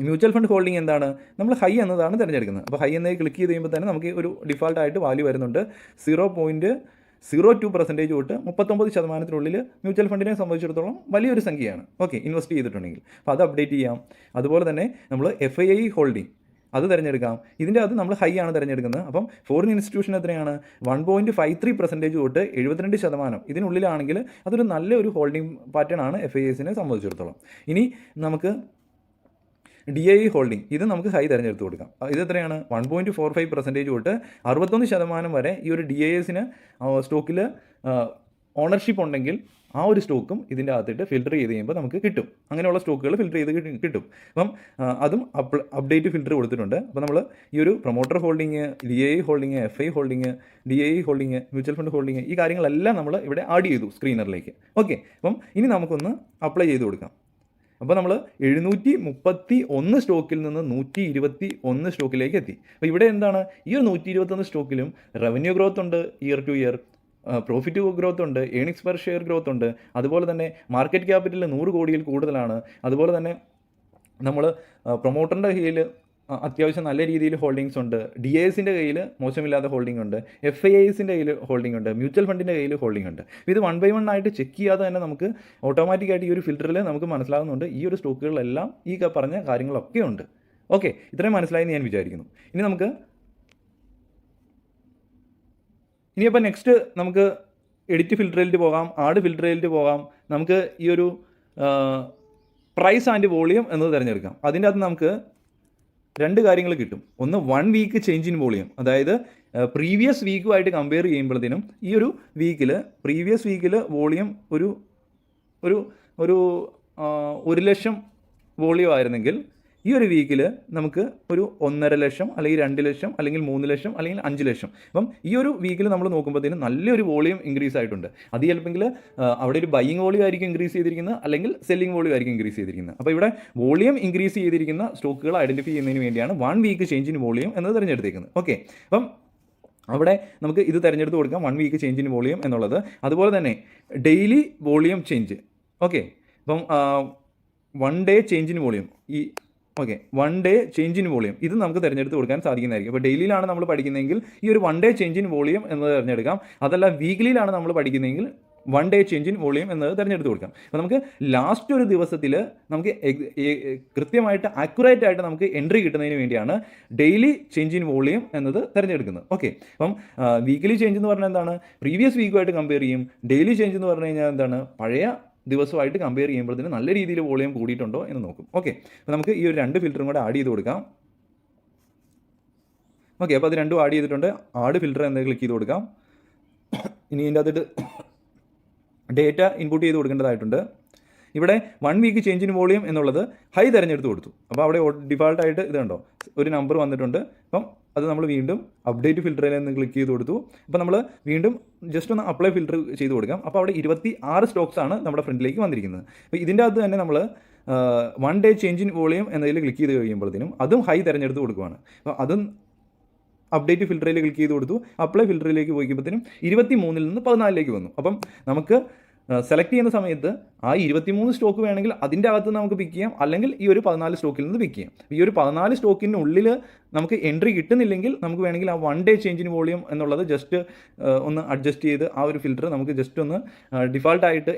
മ്യൂച്വൽ ഫണ്ട് ഹോൾഡിംഗ് എന്താണ്, നമ്മൾ ഹൈ എന്നതാണ് തിരഞ്ഞെടുക്കുന്നത്. അപ്പോൾ ഹൈ എന്നത് ക്ലിക്ക് ചെയ്ത് കഴിയുമ്പോൾ തന്നെ നമുക്ക് ഒരു ഡിഫാൾട്ടായിട്ട് വാല്യൂ വരുന്നുണ്ട്. 0.02% തൊട്ട് 39%-നുള്ളിൽ മ്യൂച്വൽ ഫണ്ടിനെ സംബന്ധിച്ചിടത്തോളം വലിയൊരു സംഖ്യയാണ്. ഓക്കെ, ഇൻവെസ്റ്റ് ചെയ്തിട്ടുണ്ടെങ്കിൽ അപ്പോൾ അത് അപ്ഡേറ്റ് ചെയ്യാം. അതുപോലെ തന്നെ നമ്മൾ FII ഹോൾഡിംഗ് അത് തിരഞ്ഞെടുക്കാം. ഇതിൻ്റെ അത് നമ്മൾ ഹൈ ആണ് തിരഞ്ഞെടുക്കുന്നത്. അപ്പം ഫോറിൻ ഇൻസ്റ്റിറ്റ്യൂഷൻ എത്രയാണ് 1.53% തൊട്ട് 72% ഇതിനുള്ളിലാണെങ്കിൽ അതൊരു നല്ലൊരു ഹോൾഡിംഗ് പാറ്റേൺ ആണ് FIIസിനെ സംബന്ധിച്ചിടത്തോളം. ഇനി നമുക്ക് DII ഹോൾഡിംഗ് ഇത് നമുക്ക് ഹൈ തിരഞ്ഞെടുത്ത് കൊടുക്കാം. ഇത് എത്രയാണ് 1.45% തൊട്ട് 61% വരെ ഈ ഒരു DISന് സ്റ്റോക്കിൽ ഓണർഷിപ്പ് ഉണ്ടെങ്കിൽ ആ ഒരു സ്റ്റോക്കും ഇതിൻ്റെ അകത്തിട്ട് ഫിൽറ്റർ ചെയ്ത് കഴിയുമ്പോൾ നമുക്ക് കിട്ടും. അങ്ങനെയുള്ള സ്റ്റോക്കുകൾ ഫിൽറ്റർ ചെയ്ത് കിട്ടും. അപ്പം അതും അപ്ഡേറ്റ് ഫിൽറ്റർ കൊടുത്തിട്ടുണ്ട്. അപ്പോൾ നമ്മൾ ഈ ഒരു promoter holding, DII holding, FI holding, DII holding, mutual fund holding, ഈ കാര്യങ്ങളെല്ലാം നമ്മൾ ഇവിടെ ആഡ് ചെയ്തു സ്ക്രീനറിലേക്ക്. ഓക്കെ, അപ്പം ഇനി നമുക്കൊന്ന് അപ്ലൈ ചെയ്ത് കൊടുക്കാം. അപ്പോൾ നമ്മൾ 731 സ്റ്റോക്കിൽ നിന്ന് 121 സ്റ്റോക്കിലേക്ക് എത്തി. അപ്പോൾ ഇവിടെ എന്താണ്, ഈ ഒരു 121 സ്റ്റോക്കിലും റവന്യൂ ഗ്രോത്ത് ഉണ്ട്, year two year profit growth ഉണ്ട്, ഏണിങ്സ് പെർ ഷെയർ ഗ്രോത്ത് ഉണ്ട്, അതുപോലെ തന്നെ മാർക്കറ്റ് ക്യാപിറ്റൽ 100 കോടിയിൽ കൂടുതലാണ്. അതുപോലെ തന്നെ നമ്മൾ പ്രൊമോട്ടറിൻ്റെ കയ്യിൽ അത്യാവശ്യം നല്ല രീതിയിൽ ഹോൾഡിങ്സ് ഉണ്ട്, DISൻ്റെ കയ്യിൽ മോശമില്ലാത്ത ഹോൾഡിംഗ് ഉണ്ട്, FIIസിൻ്റെ കയ്യിൽ ഹോൾഡിംഗ് ഉണ്ട്, മ്യൂച്വൽ ഫണ്ടിൻ്റെ കയ്യിൽ ഹോൾഡിംഗ് ഉണ്ട്. ഇത് 1 by 1 ആയിട്ട് ചെക്ക് ചെയ്യാതെ തന്നെ നമുക്ക് ഓട്ടോമാറ്റിക്കായിട്ട് ഈ ഒരു ഫിൽറ്ററിൽ നമുക്ക് മനസ്സിലാകുന്നുണ്ട് ഈ ഒരു സ്റ്റോക്കുകളെല്ലാം ഈ പറഞ്ഞ കാര്യങ്ങളൊക്കെ ഉണ്ട്. ഓക്കെ, ഇത്രയും മനസ്സിലായെന്ന് ഞാൻ വിചാരിക്കുന്നു. ഇനിയപ്പോൾ നെക്സ്റ്റ് നമുക്ക് എഡിറ്റ് ഫിൽറ്ററിലേക്ക് പോകാം, ആഡ് ഫിൽറ്ററിലേക്ക് പോകാം. നമുക്ക് ഈ ഒരു പ്രൈസ് ആൻഡ് വോളിയം എന്നത് തിരഞ്ഞെടുക്കാം. അതിൻ്റെ അകത്ത് നമുക്ക് 2 കാര്യങ്ങൾ കിട്ടും. ഒന്ന് 1 വീക്ക് ചേഞ്ച് ഇൻ വോളിയം, അതായത് പ്രീവിയസ് വീക്കുമായിട്ട് കമ്പയർ ചെയ്യുമ്പോഴത്തേനും ഈ ഒരു വീക്കിൽ പ്രീവിയസ് വീക്കിൽ വോളിയം ഒരു 1 ലക്ഷം വോളിയം ആയിരുന്നെങ്കിൽ ഈ ഒരു വീക്കിൽ നമുക്ക് ഒരു 1.5 ലക്ഷം അല്ലെങ്കിൽ 2 ലക്ഷം അല്ലെങ്കിൽ 3 ലക്ഷം അല്ലെങ്കിൽ 5 ലക്ഷം. അപ്പം ഈ ഒരു വീക്കിൽ നമ്മൾ നോക്കുമ്പോഴത്തേനും നല്ലൊരു വോളിയം ഇൻക്രീസ് ആയിട്ടുണ്ട്. അത് ചിലപ്പോൾ അവിടെ ഒരു ബൈയിങ് വോളിയം ആയിരിക്കും ഇൻക്രീസ് ചെയ്തിരിക്കുന്നത്, അല്ലെങ്കിൽ സെല്ലിംഗ് വോളിയം ആയിരിക്കും ഇൻക്രീസ് ചെയ്തിരിക്കുന്നത്. അപ്പോൾ ഇവിടെ വോളിയം ഇൻക്രീസ് ചെയ്തിരിക്കുന്ന സ്റ്റോക്കുകൾ ഐഡൻറ്റിഫൈ ചെയ്യുന്നതിന് വേണ്ടിയാണ് 1 വീക്ക് ചേഞ്ച് ഇൻ വോളിയം എന്നത് തിരഞ്ഞെടുത്തേക്കുന്നത്. ഓക്കെ, അപ്പം അവിടെ നമുക്ക് ഇത് തിരഞ്ഞെടുത്ത് കൊടുക്കാം 1 വീക്ക് ചേഞ്ച് ഇൻ വോളിയം എന്നുള്ളത്. അതുപോലെ തന്നെ ഡെയിലി വോളിയം ചേഞ്ച്. ഓക്കെ, അപ്പം 1 ഡേ ചേഞ്ച് ഇൻ വോളിയം, ഈ 1 ഡേ ചേഞ്ച് ഇൻ വോളിയം ഇത് നമുക്ക് തിരഞ്ഞെടുത്ത് കൊടുക്കാൻ സാധിക്കുന്നതായിരിക്കും. അപ്പോൾ ഡെയിലിയിലാണ് നമ്മൾ പഠിക്കുന്നതെങ്കിൽ ഈ ഒരു 1 ഡേ ചേഞ്ച് ഇൻ വോളിയം എന്നത് തിരഞ്ഞെടുക്കാം. അതല്ല വീക്കിലിയിലാണ് നമ്മൾ പഠിക്കുന്നതെങ്കിൽ 1 ഡേ ചേഞ്ച് ഇൻ വോളിയം എന്നത് തിരഞ്ഞെടുത്ത് കൊടുക്കാം. അപ്പോൾ നമുക്ക് ലാസ്റ്റ് ഒരു ദിവസത്തിൽ നമുക്ക് കൃത്യമായിട്ട് ആക്യുറേറ്റ് ആയിട്ട് നമുക്ക് എൻട്രി കിട്ടുന്നതിന് വേണ്ടിയാണ് ഡെയിലി ചേഞ്ച് ഇൻ വോളിയം എന്നത് തിരഞ്ഞെടുക്കുന്നത്. ഓക്കെ, അപ്പം വീക്കിലി ചേഞ്ച് എന്ന് പറഞ്ഞാൽ എന്താണ്, പ്രീവിയസ് വീക്കുമായിട്ട് കമ്പയർ ചെയ്യും. ഡെയിലി ചേഞ്ച് എന്ന് പറഞ്ഞു കഴിഞ്ഞാൽ എന്താണ്, പഴയ ദിവസമായിട്ട് കമ്പയർ ചെയ്യുമ്പോഴത്തേന് നല്ല രീതിയിൽ വോളിയം കൂടിയിട്ടുണ്ടോ എന്ന് നോക്കും. ഓക്കെ, അപ്പോൾ നമുക്ക് ഈ ഒരു 2 ഫിൽറ്ററും കൂടെ ആഡ് ചെയ്ത് കൊടുക്കാം. ഓക്കെ, അപ്പോൾ അത് 2 ആഡ് ചെയ്തിട്ടുണ്ട്. ആഡ് ഫിൽറ്റർ എന്ന് ക്ലിക്ക് ചെയ്ത് കൊടുക്കാം. ഇനി ഇതിൻ്റെ അകത്തിട്ട് ഡേറ്റ ഇൻപുട്ട് ചെയ്ത് കൊടുക്കേണ്ടതായിട്ടുണ്ട്. ഇവിടെ 1 വീക്ക് ചേഞ്ച് ഇൻ വോളിയം എന്നുള്ളത് ഹൈ തിരഞ്ഞെടുത്ത് കൊടുത്തു. അപ്പോൾ അവിടെ ഡിഫാൾട്ടായിട്ട് ഇത് കണ്ടോ ഒരു നമ്പർ വന്നിട്ടുണ്ട്. അപ്പം അത് നമ്മൾ വീണ്ടും അപ്ഡേറ്റ് ഫിൽറ്ററിൽ നിന്ന് ക്ലിക്ക് ചെയ്ത് കൊടുത്തു. അപ്പോൾ നമ്മൾ വീണ്ടും ജസ്റ്റ് ഒന്ന് അപ്ലൈ ഫിൽറ്റർ ചെയ്ത് കൊടുക്കാം. അപ്പോൾ അവിടെ 26 സ്റ്റോക്സ് ആണ് നമ്മുടെ ഫ്രണ്ടിലേക്ക് വന്നിരിക്കുന്നത്. അപ്പോൾ ഇതിൻ്റെ അകത്ത് തന്നെ നമ്മൾ 1 ഡേ ചേഞ്ച് ഇൻ വോളിയം എന്നതിൽ ക്ലിക്ക് ചെയ്ത് കഴിയുമ്പോഴത്തേനും അതും ഹൈ തിരഞ്ഞെടുത്ത് കൊടുക്കുകയാണ്. അപ്പോൾ അതും അപ്ഡേറ്റ് ഫിൽറ്ററിൽ ക്ലിക്ക് ചെയ്ത് കൊടുത്തു. അപ്ലൈ ഫിൽറ്ററിലേക്ക് പോയിക്കുമ്പോഴത്തേനും 23 നിന്ന് 14 വന്നു. അപ്പം നമുക്ക് സെലക്ട് ചെയ്യുന്ന സമയത്ത് ആ 23 സ്റ്റോക്ക് വേണമെങ്കിൽ അതിൻ്റെ അകത്ത് നമുക്ക് പിക്ക് ചെയ്യാം, അല്ലെങ്കിൽ ഈ ഒരു 14 സ്റ്റോക്കിൽ നിന്ന് പിക്ക് ചെയ്യാം. ഈ ഒരു 14 സ്റ്റോക്കിനുള്ളിൽ നമുക്ക് എൻട്രി കിട്ടുന്നില്ലെങ്കിൽ നമുക്ക് വേണമെങ്കിൽ ആ 1 ഡേ ചേഞ്ച് ഇൻ വോളിയം എന്നുള്ളത് ജസ്റ്റ് ഒന്ന് അഡ്ജസ്റ്റ് ചെയ്ത് ആ ഒരു ഫിൽറ്റർ നമുക്ക് ജസ്റ്റ് ഒന്ന് ഡിഫാൾട്ടായിട്ട്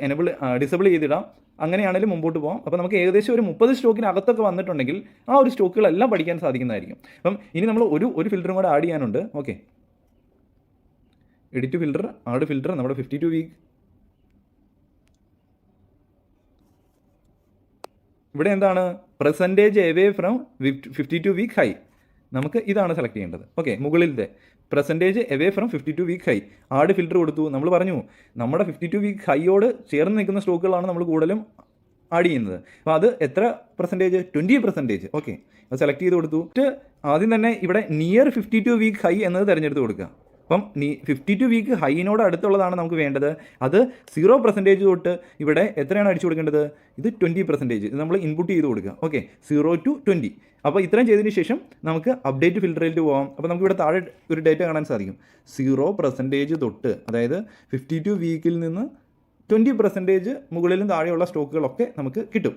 ഡിസബിൾ ചെയ്തിടാം. അങ്ങനെയാണെങ്കിലും മുമ്പോട്ട് പോകാം. അപ്പോൾ നമുക്ക് ഏകദേശം ഒരു 30 സ്റ്റോക്കിനകത്തൊക്കെ വന്നിട്ടുണ്ടെങ്കിൽ ആ ഒരു സ്റ്റോക്കുകളെല്ലാം പഠിക്കാൻ സാധിക്കുന്നതായിരിക്കും. അപ്പം ഇനി നമ്മൾ ഒരു ഫിൽറ്ററും കൂടെ ആഡ് ചെയ്യാനുണ്ട്. Okay, edit filter, add filter, നമ്മുടെ 52 വീക്ക്. ഇവിടെ എന്താണ്, percentage away from 52 week high, നമുക്ക് ഇതാണ് സെലക്ട് ചെയ്യേണ്ടത്. ഓക്കെ, മുകളിലത്തെ percentage away from 52 week high, add filter കൊടുത്തു. നമ്മൾ പറഞ്ഞു നമ്മുടെ 52 വീക്ക് ഹൈയോട് ചേർന്ന് നിൽക്കുന്ന സ്റ്റോക്കുകളാണ് നമ്മൾ കൂടുതലും ആഡ് ചെയ്യുന്നത്. അപ്പോൾ അത് എത്ര പെർസെൻറ്റേജ്, 20%. ഓക്കെ, അത് സെലക്ട് ചെയ്ത് കൊടുത്തു. ആദ്യം തന്നെ ഇവിടെ നിയർ 52 വീക്ക് ഹൈ എന്നത് തിരഞ്ഞെടുത്ത് കൊടുക്കുക. അപ്പം 52 വീക്ക് ഹൈനോട് അടുത്തുള്ളതാണ് നമുക്ക് വേണ്ടത്. അത് 0% തൊട്ട് ഇവിടെ എത്രയാണ് അടിച്ചു കൊടുക്കേണ്ടത്, ഇത് 20%. ഇത് നമ്മൾ ഇൻപുട്ട് ചെയ്ത് കൊടുക്കുക. Okay, 0 to 20. അപ്പോൾ ഇത്രയും ചെയ്തതിന് ശേഷം നമുക്ക് അപ്ഡേറ്റ് ഫിൽറ്ററിലേക്ക് പോകാം. അപ്പോൾ നമുക്ക് ഇവിടെ താഴെ ഒരു ഡേറ്റ കാണാൻ സാധിക്കും. 0% തൊട്ട്, അതായത് 52 വീക്കിൽ നിന്ന് 20% മുകളിലും താഴെയുള്ള സ്റ്റോക്കുകളൊക്കെ നമുക്ക് കിട്ടും.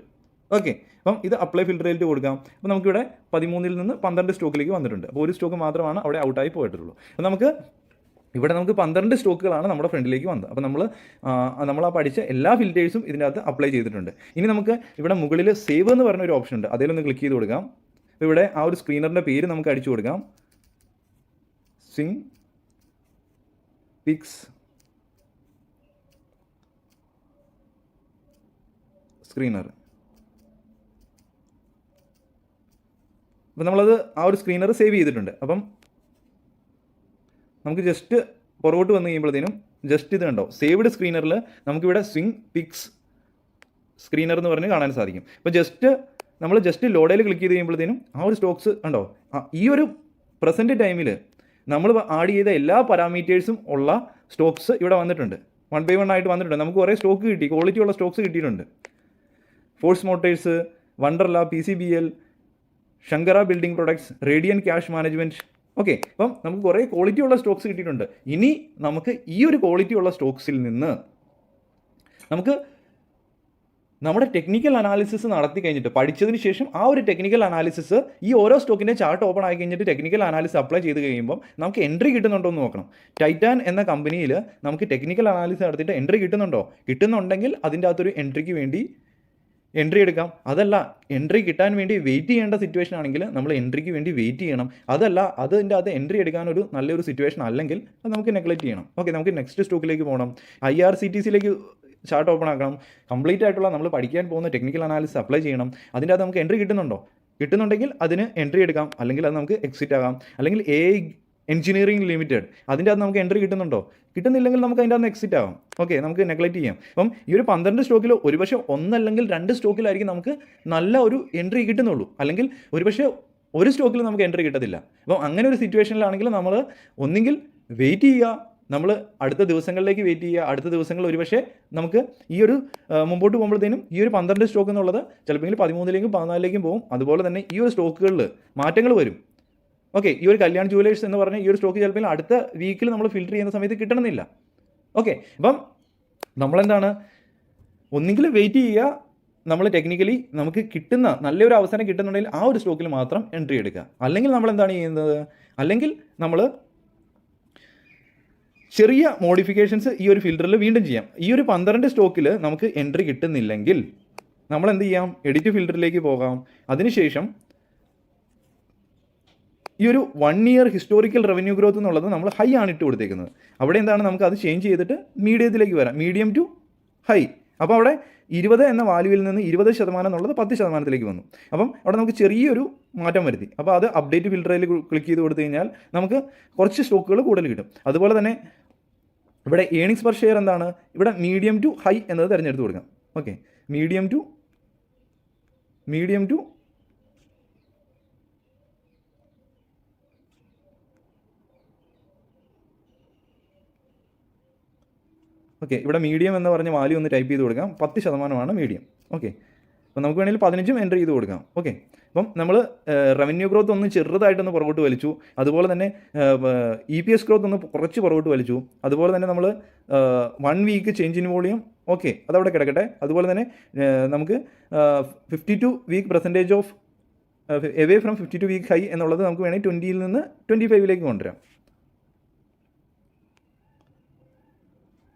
ഓക്കെ, അപ്പം ഇത് അപ്ലൈ ഫിൽറ്ററിലേക്ക് കൊടുക്കാം. അപ്പോൾ നമുക്കിവിടെ 13 നിന്ന് 12 സ്റ്റോക്കിലേക്ക് വന്നിട്ടുണ്ട്. അപ്പോൾ ഒരു സ്റ്റോക്ക് മാത്രമാണ് അവിടെ ഔട്ടായി പോയിട്ടുള്ളൂ. അപ്പോൾ നമുക്ക് 12 സ്റ്റോക്കുകളാണ് നമ്മുടെ ഫ്രണ്ടിലേക്ക് വന്നത്. അപ്പോൾ നമ്മൾ ആ പഠിച്ച എല്ലാ ഫിൽറ്റേഴ്സും ഇതിൻ്റെ അകത്ത് അപ്ലൈ ചെയ്തിട്ടുണ്ട്. ഇനി നമുക്ക് ഇവിടെ മുകളിൽ സേവ് എന്ന് പറഞ്ഞ ഒരു ഓപ്ഷൻ ഉണ്ട്, അതിലൊന്ന് ക്ലിക്ക് ചെയ്ത് കൊടുക്കാം. അപ്പോൾ ഇവിടെ ആ ഒരു സ്ക്രീനറിൻ്റെ പേര് നമുക്ക് അടിച്ചു കൊടുക്കാം, സ്വിംഗ് പിക്സ് സ്ക്രീനർ. അപ്പം നമ്മളത് ആ ഒരു സ്ക്രീനർ സേവ് ചെയ്തിട്ടുണ്ട്. അപ്പം നമുക്ക് ജസ്റ്റ് പുറകോട്ട് വന്നു കഴിയുമ്പോഴത്തേനും ജസ്റ്റ് ഇത് കണ്ടോ, സേവ്ഡ് സ്ക്രീനറിൽ നമുക്കിവിടെ സ്വിംഗ് പിക്സ് സ്ക്രീനർ എന്ന് പറഞ്ഞ് കാണാൻ സാധിക്കും. അപ്പോൾ നമ്മൾ ജസ്റ്റ് ലോഡയിൽ ക്ലിക്ക് ചെയ്ത് കഴിയുമ്പോഴത്തേനും ആ ഒരു സ്റ്റോക്സ് കണ്ടോ, ഈ ഒരു പ്രസൻറ്റ് ടൈമിൽ നമ്മൾ ആഡ് ചെയ്ത എല്ലാ പാരാമീറ്റേഴ്സും ഉള്ള സ്റ്റോക്സ് ഇവിടെ വന്നിട്ടുണ്ട്. 1 by 1 ആയിട്ട് വന്നിട്ടുണ്ട്. നമുക്ക് കുറേ സ്റ്റോക്ക് കിട്ടി, ക്വാളിറ്റി ഉള്ള സ്റ്റോക്സ് കിട്ടിയിട്ടുണ്ട്. Force Motors, Wonderla, PCBL, Shankara building products, Radiant cash management. Okay, അപ്പം നമുക്ക് കുറേ ക്വാളിറ്റി ഉള്ള സ്റ്റോക്സ് കിട്ടിയിട്ടുണ്ട്. ഇനി നമുക്ക് ഈ ഒരു ക്വാളിറ്റി ഉള്ള സ്റ്റോക്സിൽ നിന്ന് നമുക്ക് നമ്മുടെ ടെക്നിക്കൽ അനാലിസിസ് നടത്തി കഴിഞ്ഞിട്ട് പഠിച്ചതിന് ശേഷം ആ ഒരു ടെക്നിക്കൽ അനാലിസിസ് ഈ ഓരോ സ്റ്റോക്കിൻ്റെ ചാർട്ട് ഓപ്പൺ ആയി കഴിഞ്ഞിട്ട് ടെക്നിക്കൽ അനാലിസിസ് അപ്ലൈ ചെയ്ത് കഴിയുമ്പോൾ നമുക്ക് എൻട്രി കിട്ടുന്നുണ്ടോ എന്ന് നോക്കണം. ടൈറ്റാൻ എന്ന കമ്പനിയിൽ നമുക്ക് ടെക്നിക്കൽ അനാലിസിസ് നടത്തിയിട്ട് എൻട്രി കിട്ടുന്നുണ്ടെങ്കിൽ അതിൻ്റെ അകത്തൊരു എൻട്രിക്ക് വേണ്ടി എൻട്രി എടുക്കാം. അതല്ല, എൻട്രി കിട്ടാൻ വേണ്ടി വെയിറ്റ് ചെയ്യേണ്ട സിറ്റുവേഷൻ ആണെങ്കിൽ നമ്മൾ എൻട്രിക്ക് വേണ്ടി വെയിറ്റ് ചെയ്യണം. അതല്ല, അതിൻ്റെ അത് എൻട്രി എടുക്കാനൊരു നല്ലൊരു സിറ്റുവേഷൻ അല്ലെങ്കിൽ അത് നമുക്ക് നെഗ്ലക്റ്റ് ചെയ്യണം. ഓക്കെ, നമുക്ക് നെക്സ്റ്റ് സ്റ്റോക്കിലേക്ക് പോകണം. IRCTCയിലേക്ക് ചാർട്ട് ഓപ്പൺ ആക്കണം. കംപ്ലീറ്റ് ആയിട്ടുള്ള നമ്മൾ പഠിക്കാൻ പോകുന്ന ടെക്നിക്കൽ അനാലിസിസ് അപ്ലൈ ചെയ്യണം. അതിൻ്റെ അത് നമുക്ക് എൻട്രി കിട്ടുന്നുണ്ടെങ്കിൽ അതിന് എൻട്രി എടുക്കാം, അല്ലെങ്കിൽ അത് നമുക്ക് എക്സിറ്റ് ആകാം. അല്ലെങ്കിൽ AI എഞ്ചിനീയറിംഗ് ലിമിറ്റഡ്, അതിൻ്റെ അത് നമുക്ക് എൻട്രി കിട്ടുന്നില്ലെങ്കിൽ നമുക്ക് അതിൻ്റെ അകത്ത് എക്സിറ്റ് ആകാം. ഓക്കെ, നമുക്ക് നെഗ്ലക്റ്റ് ചെയ്യാം. അപ്പം ഈ ഒരു 12 സ്റ്റോക്കിൽ ഒരുപക്ഷെ 1 അല്ലെങ്കിൽ 2 സ്റ്റോക്കിലായിരിക്കും നമുക്ക് നല്ല ഒരു എൻട്രി കിട്ടുന്നുള്ളൂ, അല്ലെങ്കിൽ ഒരുപക്ഷെ ഒരു സ്റ്റോക്കിൽ നമുക്ക് എൻട്രി കിട്ടത്തില്ല. അപ്പം അങ്ങനെ ഒരു സിറ്റുവേഷനിലാണെങ്കിൽ നമ്മൾ ഒന്നുകിൽ വെയിറ്റ് ചെയ്യുക, നമ്മൾ അടുത്ത ദിവസങ്ങളിലേക്ക് വെയിറ്റ് ചെയ്യുക. അടുത്ത ദിവസങ്ങളിൽ ഒരുപക്ഷെ നമുക്ക് ഈ ഒരു മുമ്പോട്ട് പോകുമ്പോഴത്തേനും ഈ ഒരു 12 സ്റ്റോക്ക് എന്നുള്ളത് ചിലപ്പോൾ 13ലേക്കും 14ലേക്കും പോകും. അതുപോലെ തന്നെ ഈ ഒരു സ്റ്റോക്കുകളിൽ മാറ്റങ്ങൾ വരും. ഓക്കെ, ഈ ഒരു കല്യാൺ ജുവലേഴ്സ് എന്ന് പറഞ്ഞ ഈ ഒരു സ്റ്റോക്ക് ചിലപ്പോൾ അടുത്ത വീക്കിൽ നമ്മൾ ഫിൽറ്റർ ചെയ്യുന്ന സമയത്ത് കിട്ടണമെന്നില്ല. ഓക്കെ, അപ്പം നമ്മളെന്താണ്, ഒന്നുകിൽ വെയിറ്റ് ചെയ്യുക, നമ്മൾ ടെക്നിക്കലി നമുക്ക് കിട്ടുന്ന നല്ലൊരു അവസരം കിട്ടുന്നുണ്ടെങ്കിൽ ആ ഒരു സ്റ്റോക്കിൽ മാത്രം എൻട്രി എടുക്കുക. അല്ലെങ്കിൽ നമ്മൾ എന്താണ് ചെയ്യുന്നത്, അല്ലെങ്കിൽ നമ്മൾ ചെറിയ മോഡിഫിക്കേഷൻസ് ഈ ഒരു ഫിൽറ്ററിൽ വീണ്ടും ചെയ്യാം. ഈ ഒരു 12 സ്റ്റോക്കിൽ നമുക്ക് എൻട്രി കിട്ടുന്നില്ലെങ്കിൽ നമ്മൾ എന്ത് ചെയ്യാം, എഡിറ്റ് ഫിൽറ്ററിലേക്ക് പോകാം. അതിനുശേഷം ഈ ഒരു 1 year ഹിസ്റ്റോറിക്കൽ റവന്യൂ ഗ്രോത്ത് എന്നുള്ളത് നമ്മൾ ഹൈ ആണ് ഇട്ട് കൊടുത്തേക്കുന്നത്. അവിടെ എന്താണ്, നമുക്ക് അത് ചേഞ്ച് ചെയ്തിട്ട് മീഡിയത്തിലേക്ക് വരാം, മീഡിയം ടു ഹൈ. അപ്പോൾ അവിടെ 20 എന്ന വാല്യൂവിൽ നിന്ന് 20% എന്നുള്ളത് 10%ത്തിലേക്ക് വന്നു. അപ്പം അവിടെ നമുക്ക് ചെറിയൊരു മാറ്റം വരുത്തി. അപ്പോൾ അത് അപ്ഡേറ്റ് ഫിൽറ്ററിൽ ക്ലിക്ക് ചെയ്ത് കൊടുത്തു കഴിഞ്ഞാൽ നമുക്ക് കുറച്ച് സ്റ്റോക്കുകൾ കൂടുതൽ കിട്ടും. അതുപോലെ തന്നെ ഇവിടെ ഏണിങ്സ് പെർ ഷെയർ എന്താണ്, ഇവിടെ മീഡിയം ടു ഹൈ എന്നത് തിരഞ്ഞെടുത്ത് കൊടുക്കാം. ഓക്കെ, മീഡിയം ടു ഓക്കെ, ഇവിടെ മീഡിയം എന്ന് പറഞ്ഞ വാല്യൂ ഒന്ന് ടൈപ്പ് ചെയ്ത് കൊടുക്കാം. 10% മീഡിയം. ഓക്കെ, അപ്പോൾ നമുക്ക് വേണമെങ്കിൽ 15 എൻട്രി ചെയ്ത് കൊടുക്കാം. ഓക്കെ, അപ്പം നമ്മൾ റവന്യൂ ഗ്രോത്ത് ഒന്ന് ചെറുതായിട്ടൊന്ന് പുറകോട്ട് വലിച്ചു. അതുപോലെ തന്നെ EPS ഗ്രോത്ത് ഒന്ന് കുറച്ച് പുറകോട്ട് വലിച്ചു. അതുപോലെ തന്നെ നമ്മൾ 1 week change in volume, okay, അതവിടെ കിടക്കട്ടെ. അതുപോലെ തന്നെ നമുക്ക് 52 week percentage of away from 52 week high എന്നുള്ളത് നമുക്ക് വേണമെങ്കിൽ 20ൽ നിന്ന് 25ലേക്ക് കൊണ്ടുവരാം.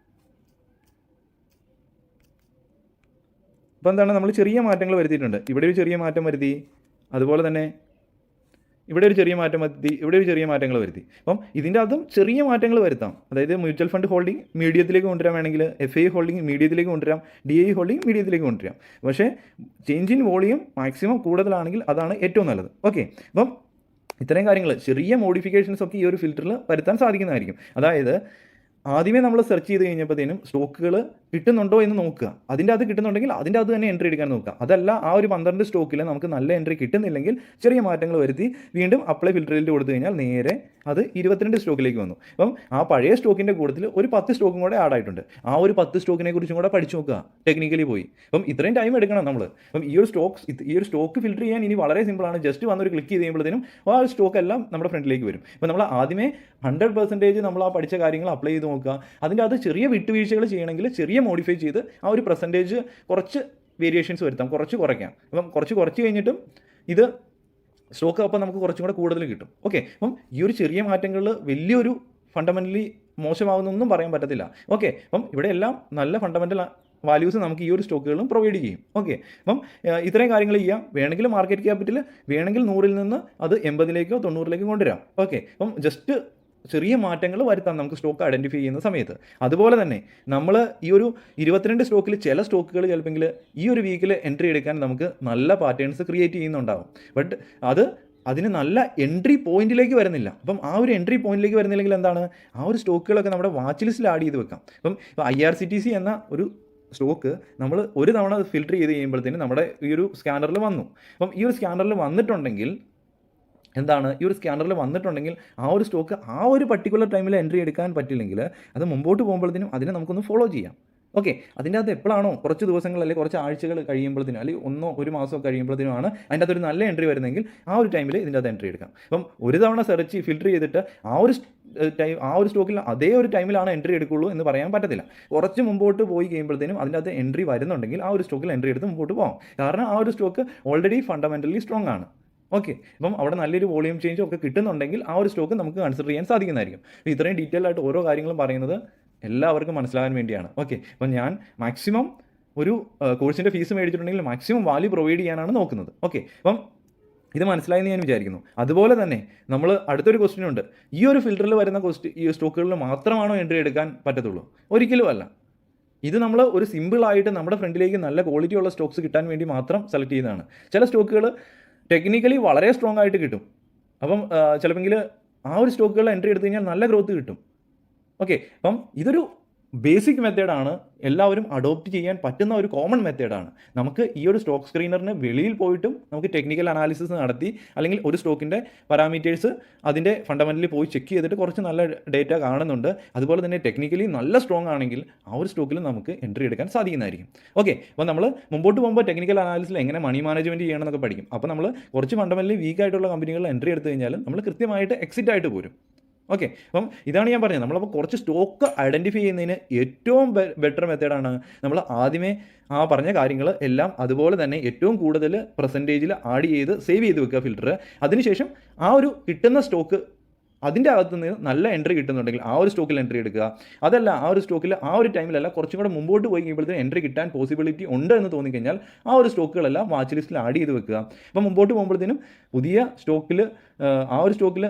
അപ്പോൾ എന്താണ്, നമ്മൾ ചെറിയ മാറ്റങ്ങൾ വരുത്തിയിട്ടുണ്ട്. ഇവിടെ ഒരു ചെറിയ മാറ്റം വരുത്തി, അതുപോലെ തന്നെ ഇവിടെ ഒരു ചെറിയ മാറ്റം വരുത്തി, ഇവിടെ ഒരു ചെറിയ മാറ്റങ്ങൾ വരുത്തി. അപ്പം ഇതിൻ്റെ അതും ചെറിയ മാറ്റങ്ങൾ വരുത്താം. അതായത് മ്യൂച്വൽ ഫണ്ട് ഹോൾഡിംഗ് മീഡിയത്തിലേക്ക് കൊണ്ടുവരാൻ വേണമെങ്കിൽ FI ഹോൾഡിംഗ് മീഡിയത്തിലേക്ക് കൊണ്ടുവരാം, DI ഹോൾഡിംഗ് മീഡിയത്തിലേക്ക് കൊണ്ടുവരാം. പക്ഷേ ചേഞ്ച് ഇൻ വോളിയം മാക്സിമം കൂടുതലാണെങ്കിൽ അതാണ് ഏറ്റവും നല്ലത്. ഓക്കെ, അപ്പം ഇത്രയും കാര്യങ്ങൾ, ചെറിയ മോഡിഫിക്കേഷൻസ് ഒക്കെ ഈ ഒരു ഫിൽറ്ററിൽ വരുത്താൻ സാധിക്കുന്നതായിരിക്കും. അതായത് ആദ്യമേ നമ്മൾ സെർച്ച് ചെയ്ത് കഴിഞ്ഞപ്പോഴത്തേനും സ്റ്റോക്കുകൾ കിട്ടുന്നുണ്ടോ എന്ന് നോക്കുക. അതിൻ്റെ അത് കിട്ടുന്നുണ്ടെങ്കിൽ അതിൻ്റെ അത് തന്നെ എൻട്രി എടുക്കാൻ നോക്കുക. അതല്ല, ആ ഒരു 12 സ്റ്റോക്കിൽ നമുക്ക് നല്ല എൻട്രി കിട്ടുന്നില്ലെങ്കിൽ ചെറിയ മാറ്റങ്ങൾ വരുത്തി വീണ്ടും അപ്ലൈ ഫിൽറ്ററിൽ കൊടുത്തു കഴിഞ്ഞാൽ നേരെ അത് 22 സ്റ്റോക്കിലേക്ക് വന്നു. അപ്പം ആ പഴയ സ്റ്റോക്കിൻ്റെ കൂട്ടത്തിൽ ഒരു 10 സ്റ്റോക്കും കൂടെ ആഡ് ആയിട്ടുണ്ട്. ആ ഒരു 10 സ്റ്റോക്കിനെ കുറിച്ചും കൂടെ പഠിച്ചു നോക്കുക, ടെക്നിക്കലി പോയി. അപ്പം ഇത്രയും ടൈം എടുക്കണം നമ്മൾ. അപ്പം ഈ ഒരു സ്റ്റോക്ക് ഫിൽറ്റർ ചെയ്യാൻ ഇനി വളരെ സിമ്പിളാണ്. ജസ്റ്റ് വന്നൊരു ക്ലിക്ക് ചെയ്ത് കഴിയുമ്പോഴത്തേനും ആ സ്റ്റോക്ക് എല്ലാം നമ്മുടെ ഫ്രണ്ടിലേക്ക് വരും. അപ്പം നമ്മൾ ആദ്യമേ 100% നമ്മൾ ആ പഠിച്ച കാര്യങ്ങൾ അപ്ലൈ ചെയ്ത് നോക്കുക. അതിൻ്റെ അത് ചെറിയ വിട്ടുവീഴ്ചകൾ ചെയ്യണമെങ്കിൽ ചെറിയ മോഡിഫൈ ചെയ്ത് ആ ഒരു പെർസെൻറ്റേജ് കുറച്ച് വേരിയേഷൻസ് വരുത്താം, കുറച്ച് കുറയ്ക്കാം. അപ്പം കുറച്ച് കഴിഞ്ഞിട്ടും ഇത് സ്റ്റോക്ക് അപ്പം നമുക്ക് കുറച്ചും കൂടെ കൂടുതൽ കിട്ടും. ഓക്കെ, അപ്പം ഈ ഒരു ചെറിയ മാറ്റങ്ങളിൽ വലിയൊരു ഫണ്ടമെൻ്റലി മോശമാകുന്നൊന്നും പറയാൻ പറ്റത്തില്ല. ഓക്കെ, അപ്പം ഇവിടെ എല്ലാം നല്ല ഫണ്ടമെൻ്റൽ വാല്യൂസ് നമുക്ക് ഈ ഒരു സ്റ്റോക്കുകളും പ്രൊവൈഡ് ചെയ്യും. ഓക്കെ, അപ്പം ഇത്രയും കാര്യങ്ങൾ ചെയ്യാം. വേണമെങ്കിൽ മാർക്കറ്റ് ക്യാപിറ്റൽ വേണമെങ്കിൽ 100-ൽ നിന്ന് അത് 80-ലേക്കോ 90-ലേക്കോ കൊണ്ടുവരാം. ഓക്കെ, അപ്പം ജസ്റ്റ് ചെറിയ മാറ്റങ്ങൾ വരുത്താം നമുക്ക് സ്റ്റോക്ക് ഐഡൻറ്റിഫൈ ചെയ്യുന്ന സമയത്ത്. അതുപോലെ തന്നെ നമ്മൾ ഈ ഒരു 22 സ്റ്റോക്കിൽ ചില സ്റ്റോക്കുകൾ ചിലപ്പോൾ ഈ ഒരു വീക്കിൽ എൻട്രി എടുക്കാൻ നമുക്ക് നല്ല പാറ്റേൺസ് ക്രിയേറ്റ് ചെയ്യുന്നുണ്ടാവും. ബട്ട് അതിന് നല്ല എൻട്രി പോയിന്റിലേക്ക് വരുന്നില്ല. അപ്പം ആ ഒരു എൻട്രി പോയിന്റിലേക്ക് വരുന്നില്ലെങ്കിൽ എന്താണ്, ആ ഒരു സ്റ്റോക്കുകളൊക്കെ നമ്മുടെ വാച്ച് ലിസ്റ്റിൽ ആഡ് ചെയ്ത് വെക്കാം. ഇപ്പം IRCTC എന്ന ഒരു സ്റ്റോക്ക് നമ്മൾ ഒരു തവണ ഫിൽറ്റർ ചെയ്ത് കഴിയുമ്പോഴത്തേനും നമ്മുടെ ഈ ഒരു സ്കാനറിൽ വന്നു. അപ്പം ഈ ഒരു സ്കാനറിൽ വന്നിട്ടുണ്ടെങ്കിൽ എന്താണ്, ഈ ഒരു സ്കാനറിൽ വന്നിട്ടുണ്ടെങ്കിൽ ആ ഒരു സ്റ്റോക്ക് ആ ഒരു പർട്ടിക്കുലർ ടൈമിൽ എൻട്രി എടുക്കാൻ പറ്റില്ലെങ്കിൽ അത് മുമ്പോട്ട് പോകുമ്പോഴത്തേനും അതിനെ നമുക്കൊന്ന് ഫോളോ ചെയ്യാം. ഓക്കെ, അതിൻ്റെ അകത്ത് എപ്പോഴാണോ കുറച്ച് ദിവസങ്ങൾ അല്ലെങ്കിൽ കുറച്ച് ആഴ്ചകൾ കഴിയുമ്പോഴത്തേനും അല്ലെങ്കിൽ ഒരു മാസം കഴിയുമ്പോഴത്തേനുമാണ് അതിൻ്റെ അകത്തൊരു നല്ല എൻട്രി വരുന്നെങ്കിൽ ആ ഒരു ടൈമിൽ ഇതിൻ്റെ അകത്ത് എൻട്രി എടുക്കാം. അപ്പം ഒരു തവണ സെർച്ച് ഫിൽറ്റർ ചെയ്തിട്ട് ആ ഒരു സ്റ്റോക്കിൽ അതേ ഒരു ടൈമിലാണ് എൻട്രി എടുക്കുള്ളൂ എന്ന് പറയാൻ പറ്റത്തില്ല. കുറച്ച് മുമ്പോട്ട് പോയി കഴിയുമ്പോഴത്തേനും അതിൻ്റെ അകത്ത് എൻട്രി വരുന്നുണ്ടെങ്കിൽ ആ ഒരു സ്റ്റോക്കിൽ എൻട്രി എടുത്ത് മുമ്പോട്ട് പോകാം. കാരണം ആ ഒരു സ്റ്റോക്ക് ഓൾറെഡി ഫണ്ടമെൻ്റലി സ്ട്രോങ് ആണ്. ഓക്കെ, അപ്പം അവിടെ നല്ലൊരു വോളിയം ചേഞ്ച് ഒക്കെ കിട്ടുന്നുണ്ടെങ്കിൽ ആ ഒരു സ്റ്റോക്ക് നമുക്ക് കൺസിഡർ ചെയ്യാൻ സാധിക്കുന്നതായിരിക്കും. അപ്പോൾ ഇത്രയും ഡീറ്റെയിൽ ആയിട്ട് ഓരോ കാര്യങ്ങളും പറയുന്നത് എല്ലാവർക്കും മനസ്സിലാകാൻ വേണ്ടിയാണ്. ഓക്കെ, അപ്പം ഞാൻ മാക്സിമം ഒരു കോഴ്സിൻ്റെ ഫീസ് മേടിച്ചിട്ടുണ്ടെങ്കിൽ മാക്സിമം വാല്യൂ പ്രൊവൈഡ് ചെയ്യാനാണ് നോക്കുന്നത്. ഓക്കെ, അപ്പം ഇത് മനസ്സിലായെന്ന് ഞാൻ വിചാരിക്കുന്നു. അതുപോലെ തന്നെ നമ്മൾ അടുത്തൊരു ക്വസ്റ്റ്യൻ ഉണ്ട്, ഈ ഒരു ഫിൽറ്ററിൽ വരുന്ന ഈ സ്റ്റോക്കുകളിൽ മാത്രമാണോ എൻട്രി എടുക്കാൻ പറ്റത്തുള്ളൂ? ഒരിക്കലും അല്ല. ഇത് നമ്മൾ ഒരു സിമ്പിളായിട്ട് നമ്മുടെ ഫ്രണ്ടിലേക്ക് നല്ല ക്വാളിറ്റി ഉള്ള സ്റ്റോക്സ് കിട്ടാൻ വേണ്ടി മാത്രം സെലക്ട് ചെയ്യുന്നതാണ്. ചില സ്റ്റോക്കുകൾ ടെക്നിക്കലി വളരെ സ്ട്രോങ് ആയിട്ട് കിട്ടും. അപ്പം ചിലപ്പോൾ ആ ഒരു സ്റ്റോക്കുകൾ എൻട്രി എടുത്തു കഴിഞ്ഞാൽ നല്ല ഗ്രോത്ത് കിട്ടും. ഓക്കെ, അപ്പം ഇതൊരു ബേസിക് മെത്തേഡാണ്, എല്ലാവരും അഡോപ്റ്റ് ചെയ്യാൻ പറ്റുന്ന ഒരു കോമൺ മെത്തേഡാണ്. നമുക്ക് ഈ ഒരു സ്റ്റോക്ക് സ്ക്രീനറിന് വെളിയിൽ പോയിട്ടും നമുക്ക് ടെക്നിക്കൽ അനാലിസിസ് നടത്തി അല്ലെങ്കിൽ ഒരു സ്റ്റോക്കിൻ്റെ പാരാമീറ്റേഴ്സ് അതിൻ്റെ ഫണ്ടമെൻ്റലി പോയി ചെക്ക് ചെയ്തിട്ട് കുറച്ച് നല്ല ഡേറ്റ കാണുന്നുണ്ട്. അതുപോലെ തന്നെ ടെക്നിക്കലി നല്ല സ്ട്രോങ് ആണെങ്കിൽ ആ ഒരു സ്റ്റോക്കിൽ നമുക്ക് എൻട്രി എടുക്കാൻ സാധിക്കുന്നതായിരിക്കും. ഓക്കെ, അപ്പോൾ നമ്മൾ മുമ്പോട്ട് പോകുമ്പോൾ ടെക്നിക്കൽ അനാലിസിൽ എങ്ങനെ മണി മാനേജ്മെൻറ്റ് ചെയ്യണമെന്നൊക്കെ പഠിക്കും. അപ്പോൾ നമ്മൾ കുറച്ച് ഫണ്ടമെൻ്റലി വീക്കായിട്ടുള്ള കമ്പനികളിൽ എൻട്രി എടുത്തു കഴിഞ്ഞാൽ നമ്മൾ കൃത്യമായിട്ട് എക്സിറ്റ് ആയിട്ട് പോരും. ഓക്കെ, അപ്പം ഇതാണ് ഞാൻ പറഞ്ഞത്. നമ്മളപ്പോൾ കുറച്ച് സ്റ്റോക്ക് ഐഡൻറ്റിഫൈ ചെയ്യുന്നതിന് ഏറ്റവും ബെറ്റർ മെത്തേഡാണ് നമ്മൾ ആദ്യമേ ആ പറഞ്ഞ കാര്യങ്ങൾ എല്ലാം അതുപോലെ തന്നെ ഏറ്റവും കൂടുതൽ പെർസെൻറ്റേജിൽ ആഡ് ചെയ്ത് സേവ് ചെയ്ത് വെക്കുക ഫിൽറ്റർ. അതിനുശേഷം ആ ഒരു കിട്ടുന്ന സ്റ്റോക്ക് അതിൻ്റെ അകത്ത് നിന്ന് നല്ല എൻട്രി കിട്ടുന്നുണ്ടെങ്കിൽ ആ ഒരു സ്റ്റോക്കിൽ എൻട്രി എടുക്കുക. അതല്ല, ആ ഒരു സ്റ്റോക്കിൽ ആ ഒരു ടൈമിലല്ല കുറച്ചും കൂടെ മുമ്പോട്ട് പോയി കഴിയുമ്പോഴത്തേക്കും എൻട്രി കിട്ടാൻ പോസിബിലിറ്റി ഉണ്ട് എന്ന് തോന്നിക്കഴിഞ്ഞാൽ ആ ഒരു സ്റ്റോക്കുകളെല്ലാം വാച്ച് ലിസ്റ്റിൽ ആഡ് ചെയ്ത് വെക്കുക. അപ്പോൾ മുമ്പോട്ട് പോകുമ്പോഴത്തേനും പുതിയ സ്റ്റോക്കിൽ ആ ഒരു സ്റ്റോക്കിൽ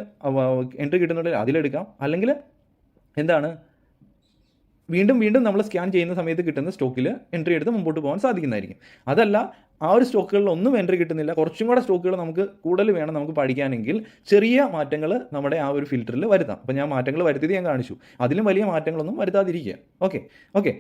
എൻട്രി കിട്ടുന്നുണ്ടെങ്കിൽ അതിലെടുക്കാം. അല്ലെങ്കിൽ എന്താണ്, വീണ്ടും നമ്മൾ സ്കാൻ ചെയ്യുന്ന സമയത്ത് കിട്ടുന്ന സ്റ്റോക്കിൽ എൻട്രി എടുത്ത് മുമ്പോട്ട് പോകാൻ സാധിക്കുന്നതായിരിക്കും. അതല്ല, ആ ഒരു സ്റ്റോക്കുകളിൽ ഒന്നും എൻട്രി കിട്ടുന്നില്ല, കുറച്ചും കൂടെ സ്റ്റോക്കുകൾ നമുക്ക് കൂടുതൽ വേണം നമുക്ക് പഠിക്കാനെങ്കിൽ ചെറിയ മാറ്റങ്ങൾ നമ്മുടെ ആ ഒരു ഫിൽറ്ററിൽ വരുത്താം. അപ്പോൾ ഞാൻ മാറ്റങ്ങൾ വരുത്തിയത് ഞാൻ കാണിച്ചു, അതിലും വലിയ മാറ്റങ്ങളൊന്നും വരുത്താതിരിക്കുക. ഓക്കെ,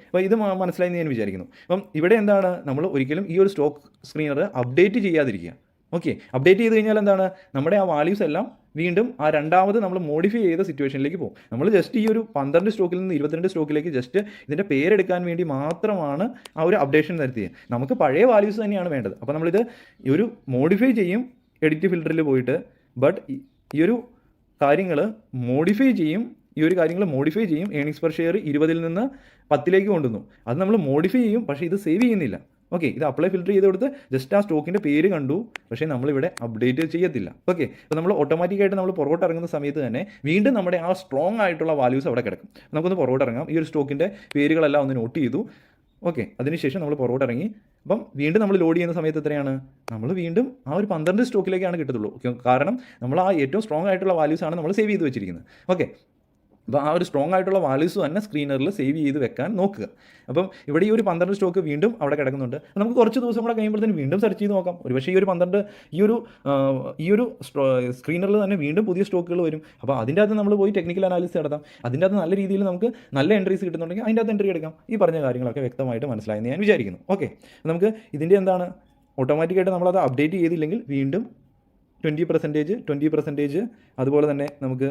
അപ്പോൾ ഇത് മനസ്സിലായി ഞാൻ വിചാരിക്കുന്നു. അപ്പം ഇവിടെ എന്താണ്, നമ്മൾ ഒരിക്കലും ഈ ഒരു സ്റ്റോക്ക് സ്ക്രീനർ അപ്ഡേറ്റ് ചെയ്യാതിരിക്കുക. ഓക്കെ, അപ്ഡേറ്റ് ചെയ്ത് കഴിഞ്ഞാൽ എന്താണ്, നമ്മുടെ ആ വാല്യൂസ് എല്ലാം വീണ്ടും ആ രണ്ടാമത് നമ്മൾ മോഡിഫൈ ചെയ്ത സിറ്റുവേഷനിലേക്ക് പോകും. നമ്മൾ ജസ്റ്റ് ഈ ഒരു 12 സ്റ്റോക്കിൽ നിന്ന് 22 സ്റ്റോക്കിലേക്ക് ജസ്റ്റ് ഇതിൻ്റെ പേരെടുക്കാൻ വേണ്ടി മാത്രമാണ് ആ ഒരു അപ്ഡേഷൻ നടത്തിയത്. നമുക്ക് പഴയ വാല്യൂസ് തന്നെയാണ് വേണ്ടത്. അപ്പോൾ നമ്മളിത് ഈ ഒരു മോഡിഫൈ ചെയ്യും എഡിറ്റ് ഫിൽറ്ററിൽ പോയിട്ട്. ബട്ട് ഈ ഒരു കാര്യങ്ങൾ മോഡിഫൈ ചെയ്യും ഏണിങ്സ് പെർ ഷെയർ 20-ൽ നിന്ന് 10-ലേക്ക് കൊണ്ടുവന്നു. അത് നമ്മൾ മോഡിഫൈ ചെയ്യും, പക്ഷേ ഇത് സേവ് ചെയ്യുന്നില്ല. ഓക്കെ, ഇത് അപ്ലൈ ഫിൽറ്റർ ചെയ്ത് കൊടുത്ത് ജസ്റ്റ് ആ സ്റ്റോക്കിൻ്റെ പേര് കണ്ടു, പക്ഷേ നമ്മളിവിടെ അപ്ഡേറ്റ് ചെയ്യത്തില്ല. ഓക്കെ, അപ്പോൾ നമ്മൾ ഓട്ടോമാറ്റിക്കായിട്ട് നമ്മൾ പുറകോട്ട് ഇറങ്ങുന്ന സമയത്ത് തന്നെ വീണ്ടും നമ്മുടെ ആ സ്ട്രോങ് ആയിട്ടുള്ള വാല്യൂസ് അവിടെ കിടക്കും. നമുക്കൊന്ന് പുറകോട്ട് ഇറങ്ങാം. ഈ ഒരു സ്റ്റോക്കിൻ്റെ പേരുകളെല്ലാം ഒന്ന് നോട്ട് ചെയ്തു. ഓക്കെ, അതിനുശേഷം നമ്മൾ പുറകോട്ട് ഇറങ്ങി. അപ്പം വീണ്ടും നമ്മൾ ലോഡ് ചെയ്യുന്ന സമയത്ത് എത്രയാണ്, നമ്മൾ വീണ്ടും ആ ഒരു 12 സ്റ്റോക്കിലേക്കാണ് കിട്ടത്തുള്ളൂ. കാരണം നമ്മൾ ആ ഏറ്റവും സ്ട്രോങ് ആയിട്ടുള്ള വാല്യൂസാണ് നമ്മൾ സേവ് ചെയ്ത് വെച്ചിരിക്കുന്നത്. ഓക്കെ, അപ്പോൾ ആ ഒരു സ്ട്രോങ് ആയിട്ടുള്ള വാല്യൂസ് തന്നെ സ്ക്രീനറിൽ സേവ് ചെയ്ത് വെക്കാൻ നോക്കുക. അപ്പം ഇവിടെ ഈ ഒരു 12 സ്റ്റോക്ക് വീണ്ടും അവിടെ കിടക്കുന്നുണ്ട്. നമുക്ക് കുറച്ച് ദിവസം കൂടെ കഴിയുമ്പോഴത്തേനും വീണ്ടും സെർച്ച് ചെയ്ത് നോക്കാം. ഒരുപക്ഷേ ഈ ഒരു 12 ഈ ഒരു സ്ക്രീനറിൽ തന്നെ വീണ്ടും പുതിയ സ്റ്റോക്കുകൾ വരും. അപ്പോൾ അതിൻ്റെ അകത്ത് നമ്മൾ പോയി ടെക്നിക്കൽ അനാലിസിസ് നടത്താം. അതിൻ്റെ അകത്ത് നല്ല രീതിയിൽ നമുക്ക് നല്ല എൻട്രീസ് കിട്ടുന്നുണ്ടെങ്കിൽ അതിൻ്റെ അകത്ത് എൻട്രി എടുക്കാം. ഈ പറഞ്ഞ കാര്യങ്ങളൊക്കെ വ്യക്തമായിട്ട് മനസ്സിലായെന്ന് ഞാൻ വിചാരിക്കുന്നു. ഓക്കെ, നമുക്ക് ഇതിൻ്റെ എന്താണ്, ഓട്ടോമാറ്റിക്കായിട്ട് നമ്മളത് അപ്ഡേറ്റ് ചെയ്തില്ലെങ്കിൽ വീണ്ടും 20% അതുപോലെ തന്നെ നമുക്ക്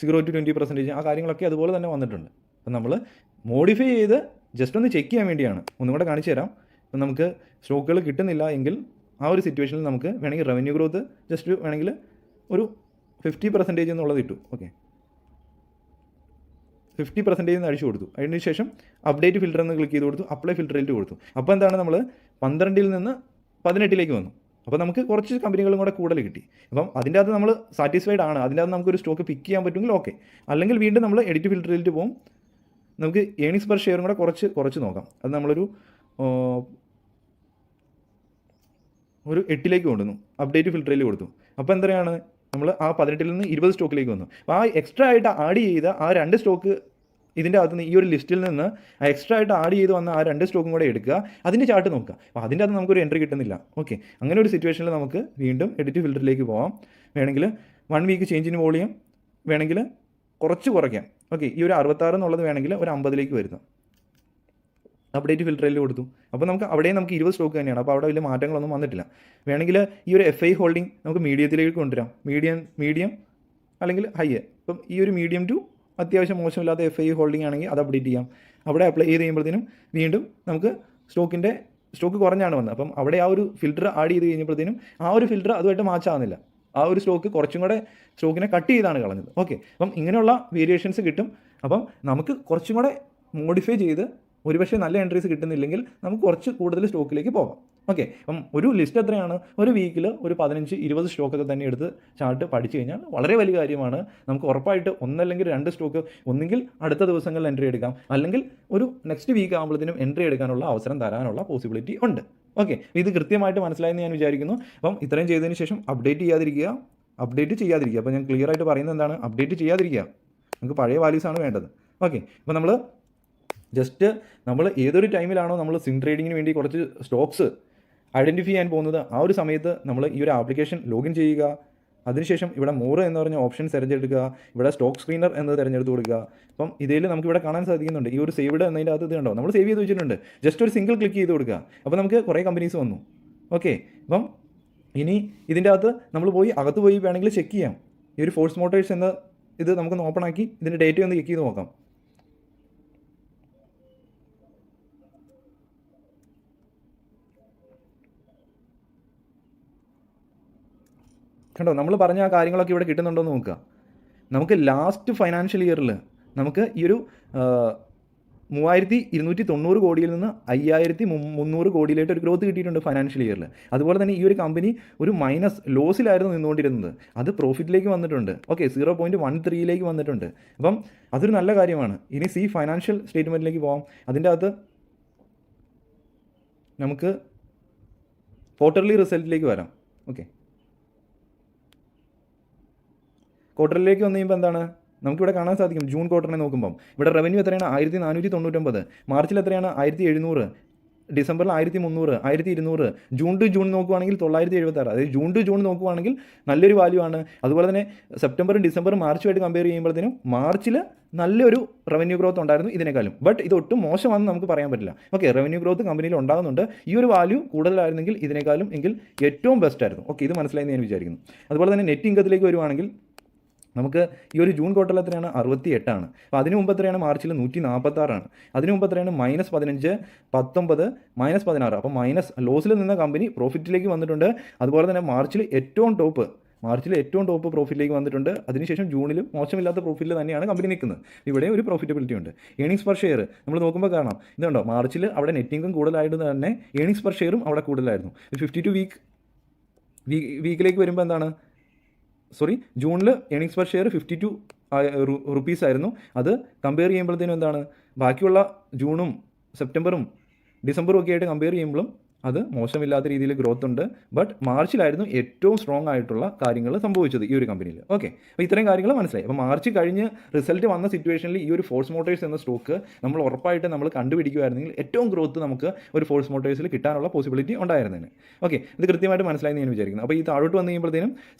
0 to 20% ആ കാര്യങ്ങളൊക്കെ അതുപോലെ തന്നെ വന്നിട്ടുണ്ട്. അപ്പം നമ്മൾ മോഡിഫൈ ചെയ്ത് ജസ്റ്റ് ഒന്ന് ചെക്ക് ചെയ്യാൻ വേണ്ടിയാണ്. ഒന്നും കൂടെ കാണിച്ചു തരാം. അപ്പം നമുക്ക് സ്റ്റോക്കുകൾ കിട്ടുന്നില്ല എങ്കിൽ ആ ഒരു സിറ്റുവേഷനിൽ നമുക്ക് വേണമെങ്കിൽ റവന്യൂ ഗ്രോത്ത് ജസ്റ്റ് വേണമെങ്കിൽ ഒരു 50% എന്നുള്ളത് ഇട്ടു. ഓക്കെ, 50% അടിച്ചു കൊടുത്തു. അതിന് ശേഷം അപ്ഡേറ്റ് ഫിൽറ്റർ എന്ന് ക്ലിക്ക് ചെയ്ത് കൊടുത്തു, അപ്ലൈ ഫിൽറ്ററിൽ കൊടുത്തു. അപ്പോൾ എന്താണ്, നമ്മൾ 12-ൽ നിന്ന് 18-ലേക്ക് വന്നു. അപ്പോൾ നമുക്ക് കുറച്ച് കമ്പനികളും കൂടെ കൂടുതൽ കിട്ടി. അപ്പം അതിൻ്റെ അകത്ത് നമ്മൾ സാറ്റിസ്ഫൈഡ് ആണ്. അതിൻ്റെ അകത്ത് നമുക്കൊരു സ്റ്റോക്ക് പിക്ക് ചെയ്യാൻ പറ്റുമെങ്കിൽ ഓക്കെ, അല്ലെങ്കിൽ വീണ്ടും നമ്മൾ എഡിറ്റ് ഫിൽറ്ററിൽ പോകും. നമുക്ക് ഏണിങ്സ് പെർ ഷെയറും കൂടെ കുറച്ച് നോക്കാം. അത് നമ്മളൊരു 8ലേക്ക് കൊണ്ടുവന്നു, അപ്ഡേറ്റ് ഫിൽറ്ററിൽ കൊടുത്തു. അപ്പോൾ എത്രയാണ്, നമ്മൾ ആ 18ൽ നിന്ന് 20 സ്റ്റോക്കിലേക്ക് വന്നു. അപ്പോൾ ആ എക്സ്ട്രാ ആയിട്ട് ആഡ് ചെയ്ത ആ 2 സ്റ്റോക്ക് ഇതിൻ്റെ അകത്ത് നിന്ന്, ഈ ഒരു ലിസ്റ്റിൽ നിന്ന് എക്സ്ട്രാ ആയിട്ട് ആഡ് ചെയ്ത് വന്ന ആ 2 സ്റ്റോക്കും കൂടെ എടുക്കുക, അതിൻ്റെ ചാർട്ട് നോക്കുക. അപ്പോൾ അതിൻ്റെ അകത്ത് നമുക്കൊരു എൻട്രി കിട്ടുന്നില്ല. ഓക്കെ, അങ്ങനെ ഒരു സിറ്റുവേഷനിൽ നമുക്ക് വീണ്ടും എഡിറ്റ് ഫിൽറ്ററിലേക്ക് പോകാം. വേണമെങ്കിൽ 1 വീക്ക് ചേഞ്ച് ഇൻ വോളിയം വേണമെങ്കിൽ കുറയ്ക്കാം. ഓക്കെ, ഈ ഒരു 66 എന്നുള്ളത് വേണമെങ്കിൽ ഒരു 50ലേക്ക് വരുത്താം. അപ്ഡേറ്റ് ഫിൽറ്ററിൽ കൊടുത്തു. അപ്പോൾ നമുക്ക് അവിടെയും നമുക്ക് 20 സ്റ്റോക്ക് തന്നെയാണ്. അപ്പോൾ അവിടെ വലിയ മാറ്റങ്ങളൊന്നും വന്നിട്ടില്ല. വേണമെങ്കിൽ ഈ ഒരു FI ഹോൾഡിംഗ് നമുക്ക് മീഡിയത്തിലേക്ക് കൊണ്ടുവരാം. മീഡിയം അല്ലെങ്കിൽ ഹൈ. ഇപ്പം ഈ ഒരു മീഡിയം ടു അത്യാവശ്യം മോശമില്ലാത്ത FI ഹോൾഡിംഗ് ആണെങ്കിൽ അത് അപ്ഡേറ്റ് ചെയ്യാം. അവിടെ അപ്ലൈ ചെയ്ത് കഴിയുമ്പോഴത്തേനും വീണ്ടും നമുക്ക് സ്റ്റോക്ക് കുറഞ്ഞാണ് വന്നത്. അപ്പം അവിടെ ആ ഒരു ഫിൽറ്റർ ആഡ് ചെയ്ത് കഴിഞ്ഞപ്പോഴത്തേനും ആ ഒരു ഫിൽറ്റർ അതുമായിട്ട് മാച്ച് ആവുന്നില്ല. ആ ഒരു കുറച്ചും കൂടെ സ്റ്റോക്കിനെ കട്ട് ചെയ്താണ് കളഞ്ഞത്. ഓക്കെ, അപ്പം ഇങ്ങനെയുള്ള വേരിയേഷൻസ് കിട്ടും. അപ്പം നമുക്ക് കുറച്ചും കൂടെ മോഡിഫൈ ചെയ്ത് ഒരുപക്ഷെ നല്ല എൻട്രീസ് കിട്ടുന്നില്ലെങ്കിൽ നമുക്ക് കുറച്ച് കൂടുതൽ സ്റ്റോക്കിലേക്ക് പോകാം. ഓക്കെ, അപ്പം ഒരു ലിസ്റ്റ് എത്രയാണ്, ഒരു വീക്കിൽ ഒരു 15-20 സ്റ്റോക്കൊക്കെ തന്നെ എടുത്ത് ചാർട്ട് പഠിച്ചു കഴിഞ്ഞാൽ വളരെ വലിയ കാര്യമാണ്. നമുക്ക് ഉറപ്പായിട്ട് ഒന്നല്ലെങ്കിൽ 2 സ്റ്റോക്ക് ഒന്നുകിൽ അടുത്ത ദിവസങ്ങളിൽ എൻട്രി എടുക്കാം, അല്ലെങ്കിൽ ഒരു നെക്സ്റ്റ് വീക്ക് ആകുമ്പോഴത്തേനും എൻട്രി എടുക്കാനുള്ള അവസരം തരാനുള്ള പോസിബിലിറ്റി ഉണ്ട്. ഓക്കെ, ഇത് കൃത്യമായിട്ട് മനസ്സിലായെന്ന് ഞാൻ വിചാരിക്കുന്നു. അപ്പം ഇത്രയും ചെയ്തതിന് ശേഷം അപ്ഡേറ്റ് ചെയ്യാതിരിക്കുക. അപ്പോൾ ഞാൻ ക്ലിയർ ആയിട്ട് പറയുന്നത് എന്താണ്, അപ്ഡേറ്റ് ചെയ്യാതിരിക്കുക. നമുക്ക് പഴയ വാല്യൂസാണ് വേണ്ടത്. ഓക്കെ, അപ്പോൾ നമ്മൾ ഏതൊരു ടൈമിലാണോ നമ്മൾ സ്വിംഗ് ട്രേഡിങ്ങിന് വേണ്ടി കുറച്ച് സ്റ്റോക്സ് ഐഡൻറ്റിഫൈ ചെയ്യാൻ പോകുന്നത്, ആ ഒരു സമയത്ത് നമ്മൾ ഈ ഒരു ആപ്ലിക്കേഷൻ ലോഗിൻ ചെയ്യുക. അതിനുശേഷം ഇവിടെ മോറ് എന്ന് പറഞ്ഞ ഓപ്ഷൻ തിരഞ്ഞെടുക്കുക. ഇവിടെ സ്റ്റോക്ക് സ്ക്രീനർ എന്ന് തിരഞ്ഞെടുത്ത് കൊടുക്കുക. അപ്പം ഇതിൽ നമുക്ക് ഇവിടെ കാണാൻ സാധിക്കുന്നുണ്ട്, ഈ ഒരു സേവ്ഡ് എന്നതിൻ്റെ അകത്ത് ഇത് കണ്ടോ, നമ്മൾ സേവ് ചെയ്ത് വെച്ചിട്ടുണ്ട്. ജസ്റ്റ് ഒരു സിംഗിൾ ക്ലിക്ക് ചെയ്ത് കൊടുക്കുക. അപ്പോൾ നമുക്ക് കുറേ കമ്പനീസ് വന്നു. ഓക്കെ, അപ്പം ഇനി ഇതിൻ്റെ അകത്ത് നമ്മൾ അകത്ത് പോയി വേണമെങ്കിൽ ചെക്ക് ചെയ്യാം. ഈ ഒരു ഫോഴ്സ് മോട്ടോഴ്സ് എന്ന ഇത് നമുക്കൊന്ന് ഓപ്പൺ ആക്കി ഇതിൻ്റെ ഡേറ്റ ഒന്ന് ചെക്ക് ചെയ്ത് നോക്കാം. കണ്ടോ, നമ്മൾ പറഞ്ഞ ആ കാര്യങ്ങളൊക്കെ ഇവിടെ കിട്ടുന്നുണ്ടോ എന്ന് നോക്കുക. നമുക്ക് ലാസ്റ്റ് ഫൈനാൻഷ്യൽ ഇയറിൽ നമുക്ക് ഈ ഒരു 3290 കോടിയിൽ നിന്ന് 5300 കോടിയിലായിട്ട് ഒരു ഗ്രോത്ത് കിട്ടിയിട്ടുണ്ട് ഫൈനാൻഷ്യൽ ഇയറിൽ. അതുപോലെ തന്നെ ഈ ഒരു കമ്പനി ഒരു ലോസിലായിരുന്നു നിന്നുകൊണ്ടിരുന്നത്, അത് പ്രോഫിറ്റിലേക്ക് വന്നിട്ടുണ്ട്. ഓക്കെ, 0.13ലേക്ക് വന്നിട്ടുണ്ട്. അപ്പം അതൊരു നല്ല കാര്യമാണ്. ഇനി ഫൈനാൻഷ്യൽ സ്റ്റേറ്റ്മെൻറ്റിലേക്ക് പോകാം. അതിൻ്റെ അകത്ത് നമുക്ക് ക്വാർട്ടർലി റിസൾട്ടിലേക്ക് വരാം. ഓക്കെ, ക്വാർട്ടറിലേക്ക് വന്നു കഴിയുമ്പോൾ എന്താണ് നമുക്കിവിടെ കാണാൻ സാധിക്കും. ജൂൺ ക്വാർട്ടറിനെ നോക്കുമ്പം ഇവിടെ റവന്യൂ എത്രയാണ്, 1499. മാർച്ചിൽ എത്രയാണ്, 1700. ഡിസംബറിൽ 1300, 1200. ജൂൺ ടു ജൂൺ നോക്കുവാണെങ്കിൽ 976. അതായത് ജൂൺ ടു ജൂൺ നോക്കുവാണെങ്കിൽ നല്ലൊരു വാല്യൂ ആണ്. അതുപോലെ തന്നെ സെപ്റ്റംബറും ഡിസംബറും മാർച്ചുമായിട്ട് കമ്പയർ ചെയ്യുമ്പോഴത്തേനും മാർച്ചിൽ നല്ലൊരു റവന്യൂ ഗ്രോത്ത് ഉണ്ടായിരുന്നു ഇതിനേക്കാളും. ബട്ട് ഇത് ഒട്ടും മോശമാണെന്ന് നമുക്ക് പറയാൻ പറ്റില്ല. ഓക്കെ, റവന്യൂ ഗ്രോത്ത് കമ്പനിയിൽ ഉണ്ടാകുന്നുണ്ട്. ഈ ഒരു വാല്യൂ കൂടുതലായിരുന്നെങ്കിൽ ഇതിനേക്കാളും എങ്കിൽ ഏറ്റവും ബെസ്റ്റ് ആയിരുന്നു. ഓക്കെ, ഇത് മനസ്സിലായെന്ന് ഞാൻ വിചാരിക്കുന്നു. അതുപോലെ തന്നെ നെറ്റ് ഇൻകത്തിലേക്ക് വരുവാണെങ്കിൽ നമുക്ക് ഈ ഒരു ജൂൺ ക്വാർട്ടറിൽ എത്രയാണ്, 68. അപ്പോൾ അതിന് മുമ്പ് എത്രയാണ്, മാർച്ചിൽ 146. അതിന് മുമ്പ് എത്രയാണ്, -15, 19, -16. അപ്പോൾ ലോസിൽ നിന്ന കമ്പനി പ്രോഫിറ്റിലേക്ക് വന്നിട്ടുണ്ട്. അതുപോലെ തന്നെ മാർച്ചിൽ ഏറ്റവും ടോപ്പ് പ്രോഫിറ്റിലേക്ക് വന്നിട്ടുണ്ട്. അതിനുശേഷം ജൂണിലും മോശമില്ലാത്ത പ്രോഫിറ്റിൽ തന്നെയാണ് കമ്പനി നിൽക്കുന്നത്. ഇവിടെ ഒരു പ്രോഫിറ്റബിലിറ്റി ഉണ്ട്. ഏണിങ്സ് പെർ ഷെയർ നമ്മൾ നോക്കുമ്പോൾ കാണാം, ഇതുണ്ടോ, മാർച്ചിൽ അവിടെ നെറ്റ് ഇൻകം കൂടുതലായിട്ട് തന്നെ ഏണിങ്സ് പെർ ഷെയറും അവിടെ കൂടുതലായിരുന്നു. 52 വീക്കിലേക്ക് വരുമ്പോൾ എന്താണ്, ജൂണിൽ ഏണിങ്സ് പെർ ഷെയർ 52 റുപ്പീസ് ആയിരുന്നു. അത് കമ്പയർ ചെയ്യുമ്പോഴത്തേനും എന്താണ്, ബാക്കിയുള്ള ജൂണും സെപ്റ്റംബറും ഡിസംബറും ഒക്കെ ആയിട്ട് കമ്പയർ ചെയ്യുമ്പോഴും അത് മോശമില്ലാത്ത രീതിയിൽ ഗ്രോത്ത് ഉണ്ട്. ബട്ട് മാർച്ചിലായിരുന്നു ഏറ്റവും സ്ട്രോങ് ആയിട്ടുള്ള കാര്യങ്ങൾ സംഭവിച്ചത് ഈ ഒരു കമ്പനിയിൽ. ഓക്കെ, അപ്പോൾ ഇത്രയും കാര്യങ്ങൾ മനസ്സിലായി. അപ്പോൾ മാർച്ച് കഴിഞ്ഞ് റിസൾട്ട് വന്ന സിറ്റുവേഷനിൽ ഈ ഒരു ഫോഴ്സ് മോട്ടോഴ്സ് എന്ന സ്റ്റോക്ക് നമ്മൾ ഉറപ്പായിട്ട് നമ്മൾ കണ്ടുപിടിക്കുമായിരുന്നെങ്കിൽ ഏറ്റവും ഗ്രോത്ത് നമുക്ക് ഒരു ഫോഴ്സ് മോട്ടോഴ്സിൽ കിട്ടാനുള്ള പോസിബിലിറ്റി ഉണ്ടായിരുന്നതിന്. ഓക്കെ, ഇത് കൃത്യമായിട്ട് മനസ്സിലായി ഞാൻ വിചാരിക്കുന്നു. അപ്പോൾ ഈ താഴോട്ട് വന്നു കഴിയുമ്പോഴത്തേനും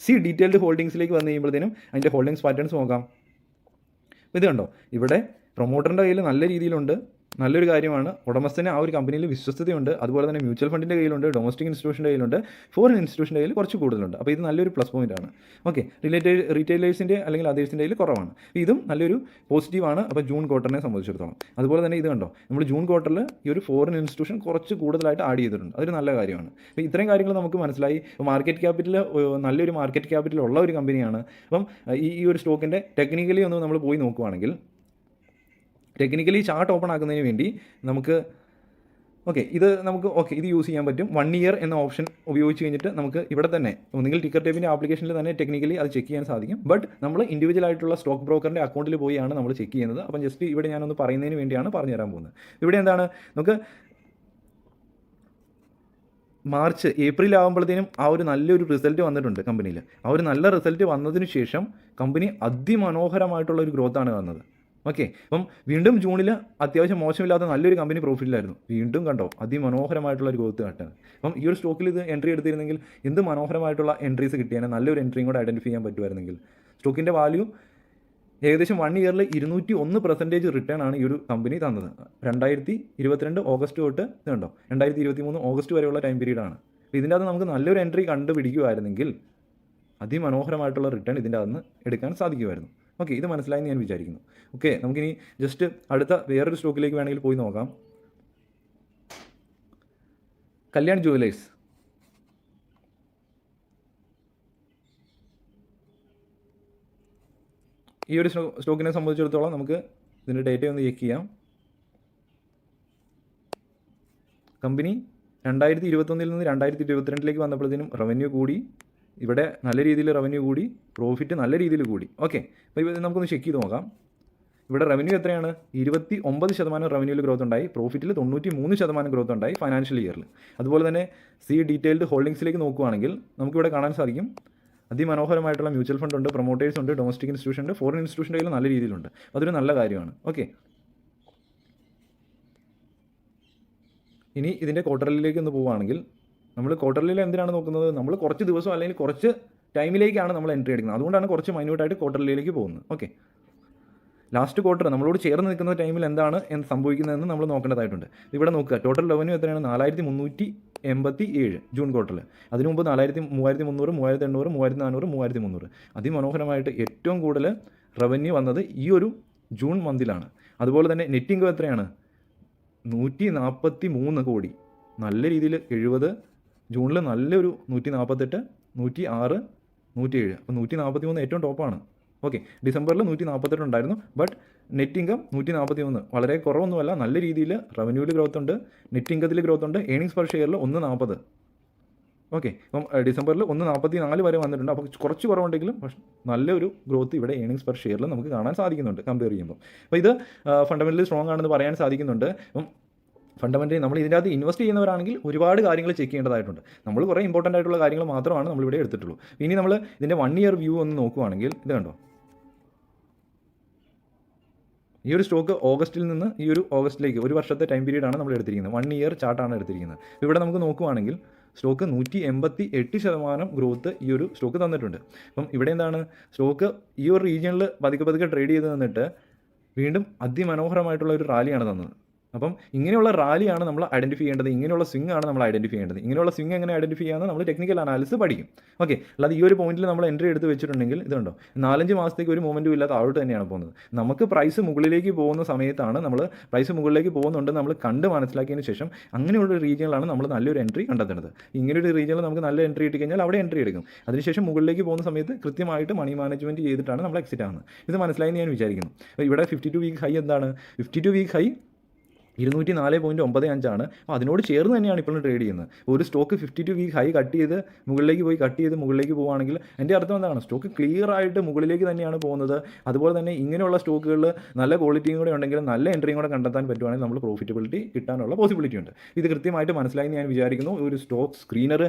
ഡീറ്റെയിൽഡ് ഹോൾഡിങ്സിലേക്ക് വന്നു കഴിയുമ്പോഴത്തേനും അതിൻ്റെ ഹോൾഡിങ്സ് പാറ്റേൺസ് നോക്കാം. ഇത് കണ്ടോ, ഇവിടെ പ്രൊമോട്ടറിൻ്റെ കയ്യിൽ നല്ല രീതിയിലുണ്ട്, നല്ലൊരു കാര്യമാണ്. ഉടമസ്ഥന് ആ ഒരു കമ്പനിയിൽ വിശ്വസ്തതയുണ്ട്. അതുപോലെ തന്നെ മ്യൂച്വൽ ഫണ്ടിൻ്റെ കയ്യിലുണ്ട്, ഡൊമസ്റ്റിക് ഇൻസ്റ്റിറ്റ്യൂഷൻ്റെ കയ്യിലുണ്ട്, ഫോറിൻ ഇൻസ്റ്റിറ്റ്യൂഷൻ്റെ കയ്യിൽ കുറച്ച് കൂടുതലുണ്ട്. അപ്പോൾ ഇത് നല്ലൊരു പ്ലസ് പോയിൻ്റ് ആണ്. ഓക്കെ, റീറ്റെയിലേഴ്സിൻ്റെ അല്ലെങ്കിൽ അതേഴ്സിൻ്റെ കയ്യിൽ കുറവാണ്. ഇതും നല്ലൊരു പോസിറ്റീവാണ്. അപ്പോൾ ജൂൺ ക്വാർട്ടറിനെ സംബന്ധിച്ചിടത്തോളം. അതുപോലെ തന്നെ ഇത് കണ്ടോ, നമ്മൾ ജൂൺ ക്വാർട്ടറിൽ ഈ ഒരു ഫോറിൻ ഇൻസ്റ്റിറ്റ്യൂഷൻ കുറച്ച് കൂടുതലായിട്ട് ആഡ് ചെയ്തിട്ടുണ്ട്. അതൊരു നല്ല കാര്യമാണ്. അപ്പോൾ ഇത്രയും കാര്യങ്ങൾ നമുക്ക് മനസ്സിലായി. മാർക്കറ്റ് ക്യാപിറ്റൽ നല്ലൊരു മാർക്കറ്റ് ക്യാപിറ്റൽ ഉള്ള ഒരു കമ്പനിയാണ്. അപ്പം ഈ ഒരു സ്റ്റോക്കിൻ്റെ ടെക്നിക്കലി ഒന്ന് നമ്മൾ പോയി നോക്കുവാണെങ്കിൽ, ടെക്നിക്കലി ചാർട്ട് ഓപ്പൺ ആക്കുന്നതിന് വേണ്ടി നമുക്ക് ഓക്കെ, ഇത് നമുക്ക് ഇത് യൂസ് ചെയ്യാൻ പറ്റും. 1 ഇയർ എന്ന ഓപ്ഷൻ ഉപയോഗിച്ച് കഴിഞ്ഞിട്ട് നമുക്ക് ഇവിടെ തന്നെ ഒന്നുകിൽ ടിക്കർ ടേപ്പിൻ്റെ ആപ്ലിക്കേഷനിൽ തന്നെ ടെക്നിക്കലി അത് ചെക്ക് ചെയ്യാൻ സാധിക്കും. ബട്ട് നമ്മൾ ഇൻഡിവിജ്വൽ ആയിട്ടുള്ള സ്റ്റോക്ക് ബ്രോക്കറിൻ്റെ അക്കൗണ്ടിൽ പോയാണ് നമ്മൾ ചെക്ക് ചെയ്യുന്നത്. അപ്പം ജസ്റ്റ് ഇവിടെ ഞാനൊന്ന് പറയുന്നതിന് വേണ്ടിയാണ് പറഞ്ഞു തരാൻ പോകുന്നത്. ഇവിടെ എന്താണ്, നമുക്ക് മാർച്ച് ഏപ്രിൽ ആകുമ്പോഴത്തേനും ആ ഒരു നല്ലൊരു റിസൾട്ട് വന്നിട്ടുണ്ട് കമ്പനിയിൽ. ആ ഒരു നല്ല റിസൾട്ട് വന്നതിന് ശേഷം കമ്പനി അതിമനോഹരമായിട്ടുള്ള ഒരു ഗ്രോത്താണ് വന്നത്. ഓക്കെ, അപ്പം വീണ്ടും ജൂണിൽ അത്യാവശ്യം മോശമില്ലാത്ത നല്ലൊരു കമ്പനി പ്രോഫിറ്റിലായിരുന്നു. വീണ്ടും കണ്ടോ അതിമനോഹരമായിട്ടുള്ള ഒരു ഗ്രോത്ത് കാട്ടാണ്. അപ്പം ഈ ഒരു സ്റ്റോക്കിൽ ഇത് എൻട്രി എടുത്തിരുന്നെങ്കിൽ എന്ത് മനോഹരമായിട്ടുള്ള എൻട്രീസ് കിട്ടിയാണ്, നല്ലൊരു എൻട്രിയും കൂടെ ഐഡൻറ്റിഫൈ ചെയ്യാൻ പറ്റുമായിരുന്നെങ്കിൽ. സ്റ്റോക്കിൻ്റെ വാല്യൂ ഏകദേശം 1 ഇയറിൽ 201% റിട്ടേൺ ആണ് ഈ ഒരു കമ്പനി തന്നത്. 2022 ഓഗസ്റ്റ് തൊട്ട് ഇതുണ്ടോ 2023 ഓഗസ്റ്റ് വരെയുള്ള ടൈം പീരീഡാണ്. അപ്പോൾ ഇതിൻ്റെ അകത്ത് നമുക്ക് നല്ലൊരു എൻട്രി കണ്ടുപിടിക്കുമായിരുന്നെങ്കിൽ അതിമനോഹരമായിട്ടുള്ള റിട്ടേൺ ഇതിൻ്റെ അകത്ത് നിന്ന് എടുക്കാൻ സാധിക്കുമായിരുന്നു. ഓക്കെ, ഇത് മനസ്സിലായെന്ന് ഞാൻ വിചാരിക്കുന്നു. ഓക്കെ, നമുക്കിനി ജസ്റ്റ് അടുത്ത വേറൊരു സ്റ്റോക്കിലേക്ക് വേണമെങ്കിൽ പോയി നോക്കാം. കല്യാൺ ജുവലേഴ്സ്. ഈ ഒരു സ്റ്റോക്കിനെ സംബന്ധിച്ചിടത്തോളം നമുക്ക് ഇതിൻ്റെ ഡേറ്റ ഒന്ന് ചെക്ക് ചെയ്യാം. കമ്പനി 2021 നിന്ന് 2022 വന്നപ്പോഴത്തേനും റവന്യൂ കൂടി, ഇവിടെ നല്ല രീതിയിൽ റവന്യൂ കൂടി, പ്രോഫിറ്റ് നല്ല രീതിയിൽ കൂടി. ഓക്കെ, അപ്പോൾ ഇത് നമുക്കൊന്ന് ചെക്ക് ചെയ്ത് നോക്കാം. ഇവിടെ റവന്യൂ എത്രയാണ്, 29% റവന്യൂവിൽ ഗ്രോത്ത് ഉണ്ടായി, പ്രോഫിറ്റിൽ 93% ഗ്രോത്ത് ഉണ്ടായി ഫൈനാൻഷ്യൽ ഇയറിൽ. അതുപോലെ തന്നെ ഡീറ്റെയിൽഡ് ഹോൾഡിങ്സിലേക്ക് നോക്കുകയാണെങ്കിൽ നമുക്കിവിടെ കാണാൻ സാധിക്കും അതിമനോഹരമായിട്ടുള്ള മ്യൂച്വൽ ഫണ്ട് ഉണ്ട്, പ്രൊമോട്ടേഴ്സ് ഉണ്ട്, ഡൊമസ്റ്റിക് ഇൻസ്റ്റിറ്റ്യൂഷൻ ഉണ്ട്, ഫോറിൻ ഇൻസ്റ്റിറ്റ്യൂഷൻ്റെ കയ്യിൽ നല്ല രീതിയിലുണ്ട്. അതൊരു നല്ല കാര്യമാണ്. ഓക്കെ, ഇനി ഇതിൻ്റെ ക്വാർട്ടറിലേക്ക് ഒന്ന് പോവുകയാണെങ്കിൽ നമ്മൾ ക്വാർട്ടറിൽ എന്തിനാണ് നോക്കുന്നത്, നമ്മൾ കുറച്ച് ദിവസം അല്ലെങ്കിൽ കുറച്ച് ടൈമിലേക്കാണ് നമ്മൾ എൻട്രി എടുക്കുന്നത്. അതുകൊണ്ടാണ് കുറച്ച് മൈന്യൂട്ടായിട്ട് ക്വാർട്ടറിലേക്ക് പോകുന്നത്. ഓക്കെ, ലാസ്റ്റ് ക്വാർട്ടർ നമ്മളോട് ചേർന്ന് നിൽക്കുന്ന ടൈമിൽ എന്താണ് സംഭവിക്കുന്നതെന്ന് നമ്മൾ നോക്കേണ്ടതായിട്ടുണ്ട്. ഇവിടെ നോക്കുക, ടോട്ടൽ റവന്യൂ എത്രയാണ്, 4387 ജൂൺ ക്വാർട്ടറിൽ. അതിനു മുമ്പ് 3300, 3800, 3400, 3300. അതിമനോഹരമായിട്ട് ഏറ്റവും കൂടുതൽ റവന്യൂ വന്നത് ഈ ഒരു ജൂൺ മന്തിലാണ്. അതുപോലെ തന്നെ നെറ്റ് ഇൻകം എത്രയാണ്, 143 കോടി. നല്ല രീതിയിൽ 70, ജൂണിൽ നല്ലൊരു 148, 106, 107. അപ്പോൾ 143 ഏറ്റവും ടോപ്പാണ്. ഓക്കെ, ഡിസംബറിൽ 148 ഉണ്ടായിരുന്നു. ബട്ട് നെറ്റ് ഇൻകം 143, വളരെ കുറവൊന്നുമല്ല. നല്ല രീതിയിൽ റവന്യൂവിൽ ഗ്രോത്ത് ഉണ്ട്, നെറ്റ് ഇൻകത്തിൽ ഗ്രോത്ത് ഉണ്ട്. ഏണിങ്സ് പെർ ഷെയറിൽ 140. ഓക്കെ, അപ്പം ഡിസംബറിൽ 144 വരെ വന്നിട്ടുണ്ട്. അപ്പോൾ കുറച്ച് കുറവുണ്ടെങ്കിലും പക്ഷേ നല്ലൊരു ഗ്രോത്ത് ഇവിടെ ഏണിങ്സ് പെർ ഷെയറിൽ നമുക്ക് കാണാൻ സാധിക്കുന്നുണ്ട് കമ്പയർ ചെയ്യുമ്പോൾ. അപ്പോൾ ഇത് ഫണ്ടമെൻ്റലി സ്ട്രോങ് ആണെന്ന് പറയാൻ സാധിക്കുന്നുണ്ട്. അപ്പം ഫണ്ടമെൻ്റലി നമ്മൾ ഇതിൻ്റെ അകത്ത് ഇൻവെസ്റ്റ് ചെയ്യുന്നവരാണെങ്കിൽ ഒരുപാട് കാര്യങ്ങൾ ചെക്ക് ചെയ്യേണ്ടതായിട്ടുണ്ട്. നമ്മൾ കുറേ ഇമ്പോർട്ടൻ്റ് ആയിട്ടുള്ള കാര്യങ്ങൾ മാത്രമാണ് നമ്മളിവിടെ എടുത്തിട്ടുള്ളൂ. ഇനി നമ്മൾ ഇതിൻ്റെ 1 ഇയർ വ്യൂ ഒന്ന് നോക്കുകയാണെങ്കിൽ ഇത് കണ്ടോ, ഈ ഒരു സ്റ്റോക്ക് ഓഗസ്റ്റിൽ നിന്ന് ഈ ഒരു ഓഗസ്റ്റിലേക്ക് 1 വർഷത്തെ ടൈം പീരീഡാണ് നമ്മൾ എടുത്തിരിക്കുന്നത്. 1 ഇയർ ചാർട്ടാണ് എടുത്തിരിക്കുന്നത്. ഇവിടെ നമുക്ക് നോക്കുകയാണെങ്കിൽ സ്റ്റോക്ക് 188% ഗ്രോത്ത് ഈ ഒരു സ്റ്റോക്ക് തന്നിട്ടുണ്ട്. അപ്പം ഇവിടെ എന്താണ്, സ്റ്റോക്ക് ഈ ഒരു റീജിയണിൽ പതുക്കെ ട്രേഡ് ചെയ്ത് തന്നിട്ട് വീണ്ടും അതിമനോഹരമായിട്ടുള്ള ഒരു റാലിയാണ് തന്നത്. അപ്പം ഇങ്ങനെയുള്ള റാലിയാണ് നമ്മൾ ഐഡൻറ്റിഫൈ ചെയ്യേണ്ടത്, ഇങ്ങനെയുള്ള സ്വിംഗ് ആണ് നമ്മൾ ഐഡൻറ്റിഫൈ ചെയ്യേണ്ടത്. ഇങ്ങനെയുള്ള സ്വിംഗ് എങ്ങനെ ഐഡൻറ്റിഫൈ ചെയ്യാമെന്ന് നമ്മൾ ടെക്നിക്കൽ അനാലിസിസ് പഠിക്കും. ഓക്കെ, അല്ലാതെ ഈ ഒരു പോയിന്റിൽ നമ്മൾ എൻട്രി എടുത്ത് വെച്ചിട്ടുണ്ടെങ്കിൽ ഇതുണ്ടോ 4-5 മാസത്തേക്ക് ഒരു മൂവ്മെൻറ്റും ഇല്ലാത്ത താഴോട്ട് തന്നെയാണ് പോകുന്നത്. നമുക്ക് പ്രൈസ് മുകളിലേക്ക് പോകുന്ന സമയത്താണ് നമ്മൾ പ്രൈസ് മുകളിലേക്ക് പോകുന്നുണ്ട് നമ്മൾ കണ്ട് മനസ്സിലാക്കിയതിന് ശേഷം അങ്ങനെയുള്ള റീജിയനിലാണ് നമ്മൾ നല്ലൊരു എൻട്രി കണ്ടെത്തുന്നത്. ഇങ്ങനെയൊരു റീജിയനിൽ നമുക്ക് നല്ല എൻട്രി കിട്ടി കഴിഞ്ഞാൽ അവിടെ എൻട്രി എടുക്കും. അതിനുശേഷം മുകളിലേക്ക് പോകുന്ന സമയത്ത് കൃത്യമായിട്ട് മണി മാനേജ്മെൻറ്റ് ചെയ്തിട്ടാണ് നമ്മൾ എക്സിറ്റ് ആകുന്നത്. ഇത് മനസ്സിലായി ഞാൻ വിചാരിക്കുന്നു. ഇവിടെ 52 വീക്ക് ഹൈ എന്താണ്, 52 വീക്ക് ഹൈ 204.95 ആണ്. അപ്പോൾ അതിനോട് ചേർന്ന് തന്നെയാണ് ഇപ്പോഴും ട്രേഡ് ചെയ്യുന്നത്. ഒരു സ്റ്റോക്ക് 52 വീക്ക് ഹൈ കട്ട് ചെയ്ത് മുകളിലേക്ക് പോവുകയാണെങ്കിൽ എൻ്റെ അർത്ഥം എന്താണ്, സ്റ്റോക്ക് ക്ലിയർ ആയിട്ട് മുകളിലേക്ക് തന്നെയാണ് പോകുന്നത്. അതുപോലെ തന്നെ ഇങ്ങനെയുള്ള സ്റ്റോക്കുകളിൽ നല്ല ക്വാളിറ്റിയും കൂടെ ഉണ്ടെങ്കിൽ നല്ല എൻട്രിയും കൂടെ കണ്ടെത്താൻ പറ്റുവാണെങ്കിൽ നമ്മൾ പ്രോഫിറ്റബിലിറ്റി കിട്ടാനുള്ള പോസിബിലിറ്റി ഉണ്ട്. ഇത് കൃത്യമായിട്ട് മനസ്സിലായി ഞാൻ വിചാരിക്കുന്നു. ഒരു സ്റ്റോക്ക് സ്ക്രീനർ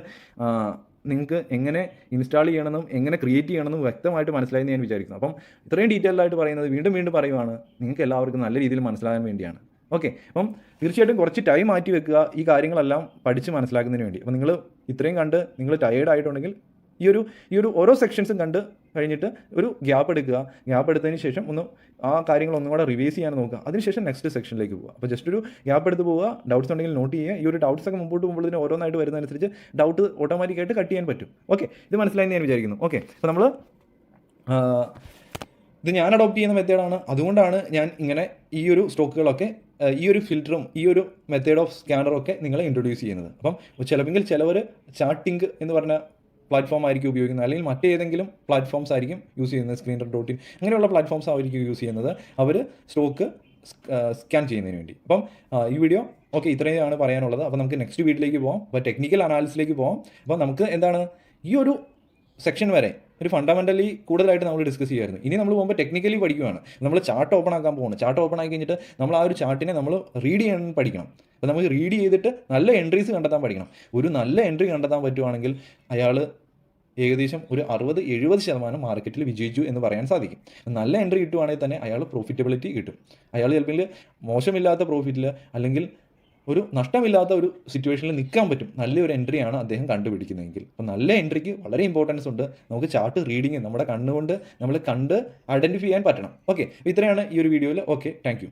നിങ്ങൾക്ക് എങ്ങനെ ഇൻസ്റ്റാൾ ചെയ്യണമെന്നും എങ്ങനെ ക്രിയേറ്റ് ചെയ്യണമെന്നും വ്യക്തമായിട്ട് മനസ്സിലായി ഞാൻ വിചാരിക്കുന്നു. അപ്പം ഇത്രയും ഡീറ്റെയിൽഡായിട്ട് പറയുന്നത് വീണ്ടും പറയുവാണ് നിങ്ങൾക്ക് എല്ലാവർക്കും നല്ല രീതിയിൽ മനസ്സിലാകാൻ വേണ്ടിയാണ്. ഓക്കെ, അപ്പം തീർച്ചയായിട്ടും കുറച്ച് ടൈം മാറ്റി വെക്കുക ഈ കാര്യങ്ങളെല്ലാം പഠിച്ച് മനസ്സിലാക്കുന്നതിന് വേണ്ടി. അപ്പോൾ നിങ്ങൾ ഇത്രയും കണ്ട് നിങ്ങൾ ടയേർഡ് ആയിട്ടുണ്ടെങ്കിൽ ഈ ഒരു ഓരോ സെക്ഷൻസും കണ്ട് കഴിഞ്ഞിട്ട് ഒരു ഗ്യാപ്പ് എടുക്കുക. ഗ്യാപ്പ് എടുത്തതിന് ശേഷം ഒന്ന് ആ കാര്യങ്ങൾ ഒന്നും കൂടെ റിവൈസ് ചെയ്യാൻ നോക്കുക. അതിനുശേഷം നെക്സ്റ്റ് സെക്ഷനിലേക്ക് പോകുക. അപ്പോൾ ജസ്റ്റ് ഒരു ഗ്യാപ്പ് എടുത്ത് പോവുക, ഡൗട്ട്സ് ഉണ്ടെങ്കിൽ നോട്ട് ചെയ്യുക. ഈ ഒരു ഡൗട്ട്സ് ഒക്കെ മുമ്പോട്ട് പോകുമ്പോഴത്തേന് ഓരോന്നായിട്ട് വരുന്നതനുസരിച്ച് ഡൗട്ട് ഓട്ടോമാറ്റിക്കായിട്ട് കട്ട് ചെയ്യാൻ പറ്റും. ഓക്കെ, ഇത് മനസ്സിലായെന്ന് ഞാൻ വിചാരിക്കുന്നു. ഓക്കെ, അപ്പോൾ നമ്മൾ ഇത് ഞാൻ അഡോപ്റ്റ് ചെയ്യുന്ന മെത്തേഡാണ്. അതുകൊണ്ടാണ് ഞാൻ ഇങ്ങനെ ഈ ഒരു സ്റ്റോക്കുകളൊക്കെ ഈ ഒരു ഫിൽറ്ററും ഈ ഒരു മെത്തേഡ് ഓഫ് സ്കാനറും ഒക്കെ നിങ്ങളെ ഇൻട്രൊഡ്യൂസ് ചെയ്യുന്നത്. അപ്പം ചിലവർ ചാർട്ടിങ് എന്ന് പറഞ്ഞ പ്ലാറ്റ്ഫോം ആയിരിക്കും ഉപയോഗിക്കുന്നത്, അല്ലെങ്കിൽ മറ്റേതെങ്കിലും പ്ലാറ്റ്ഫോംസ് ആയിരിക്കും യൂസ് ചെയ്യുന്നത്. screener.in അങ്ങനെയുള്ള പ്ലാറ്റ്ഫോംസ് ആയിരിക്കും യൂസ് ചെയ്യുന്നത് അവർ സ്റ്റോക്ക് സ്കാൻ ചെയ്യുന്നതിന് വേണ്ടി. അപ്പം ഈ വീഡിയോ ഓക്കെ, ഇത്രയാണ് പറയാനുള്ളത്. അപ്പോൾ നമുക്ക് നെക്സ്റ്റ് വീഡിയോയിലേക്ക് പോകാം. അപ്പോൾ ടെക്നിക്കൽ അനാലിസിലേക്ക് പോകാം. അപ്പോൾ നമുക്ക് എന്താണ് ഈ ഒരു സെക്ഷൻ വരെ ഒരു ഫണ്ടമെൻ്റലി കൂടുതലായിട്ട് നമ്മൾ ഡിസ്കസ് ചെയ്യുമായിരുന്നു. ഇനി നമ്മൾ പോകുമ്പോൾ ടെക്നിക്കലി പഠിക്കുകയാണ്. നമ്മൾ ചാർട്ട് ഓപ്പൺ ആക്കാൻ പോകുന്നു. ചാർട്ട് ഓപ്പൺ ആക്കി കഴിഞ്ഞിട്ട് നമ്മൾ ആ ഒരു ചാർട്ടിനെ നമ്മൾ റീഡ് ചെയ്യാൻ പഠിക്കണം. അപ്പോൾ നമുക്ക് റീഡ് ചെയ്തിട്ട് നല്ല എൻട്രീസ് കണ്ടെത്താൻ പഠിക്കണം. ഒരു നല്ല എൻട്രി കണ്ടെത്താൻ പറ്റുവാണെങ്കിൽ അയാൾ ഏകദേശം ഒരു 60-70% മാർക്കറ്റിൽ വിജയിച്ചു എന്ന് പറയാൻ സാധിക്കും. നല്ല എൻട്രി കിട്ടുവാണെങ്കിൽ തന്നെ അയാൾ പ്രോഫിറ്റബിലിറ്റി കിട്ടും. അയാൾ ചിലപ്പോൾ മോശമില്ലാത്ത പ്രോഫിറ്റിൽ അല്ലെങ്കിൽ ഒരു നഷ്ടമില്ലാത്ത ഒരു സിറ്റുവേഷനിൽ നിൽക്കാൻ പറ്റും. നല്ലൊരു എൻട്രിയാണ് അദ്ദേഹം കണ്ടുപിടിക്കുന്നതെങ്കിൽ. അപ്പോൾ നല്ല എൻട്രിക്ക് വളരെ ഇമ്പോർട്ടൻസ് ഉണ്ട്. നമുക്ക് ചാർട്ട് റീഡിങ് നമ്മുടെ കണ്ണുകൊണ്ട് നമ്മൾ കണ്ട് ഐഡൻറ്റിഫൈ ചെയ്യാൻ പറ്റണം. ഓക്കെ, ഇത്രയാണ് ഈ ഒരു വീഡിയോയിൽ. Okay, thank you.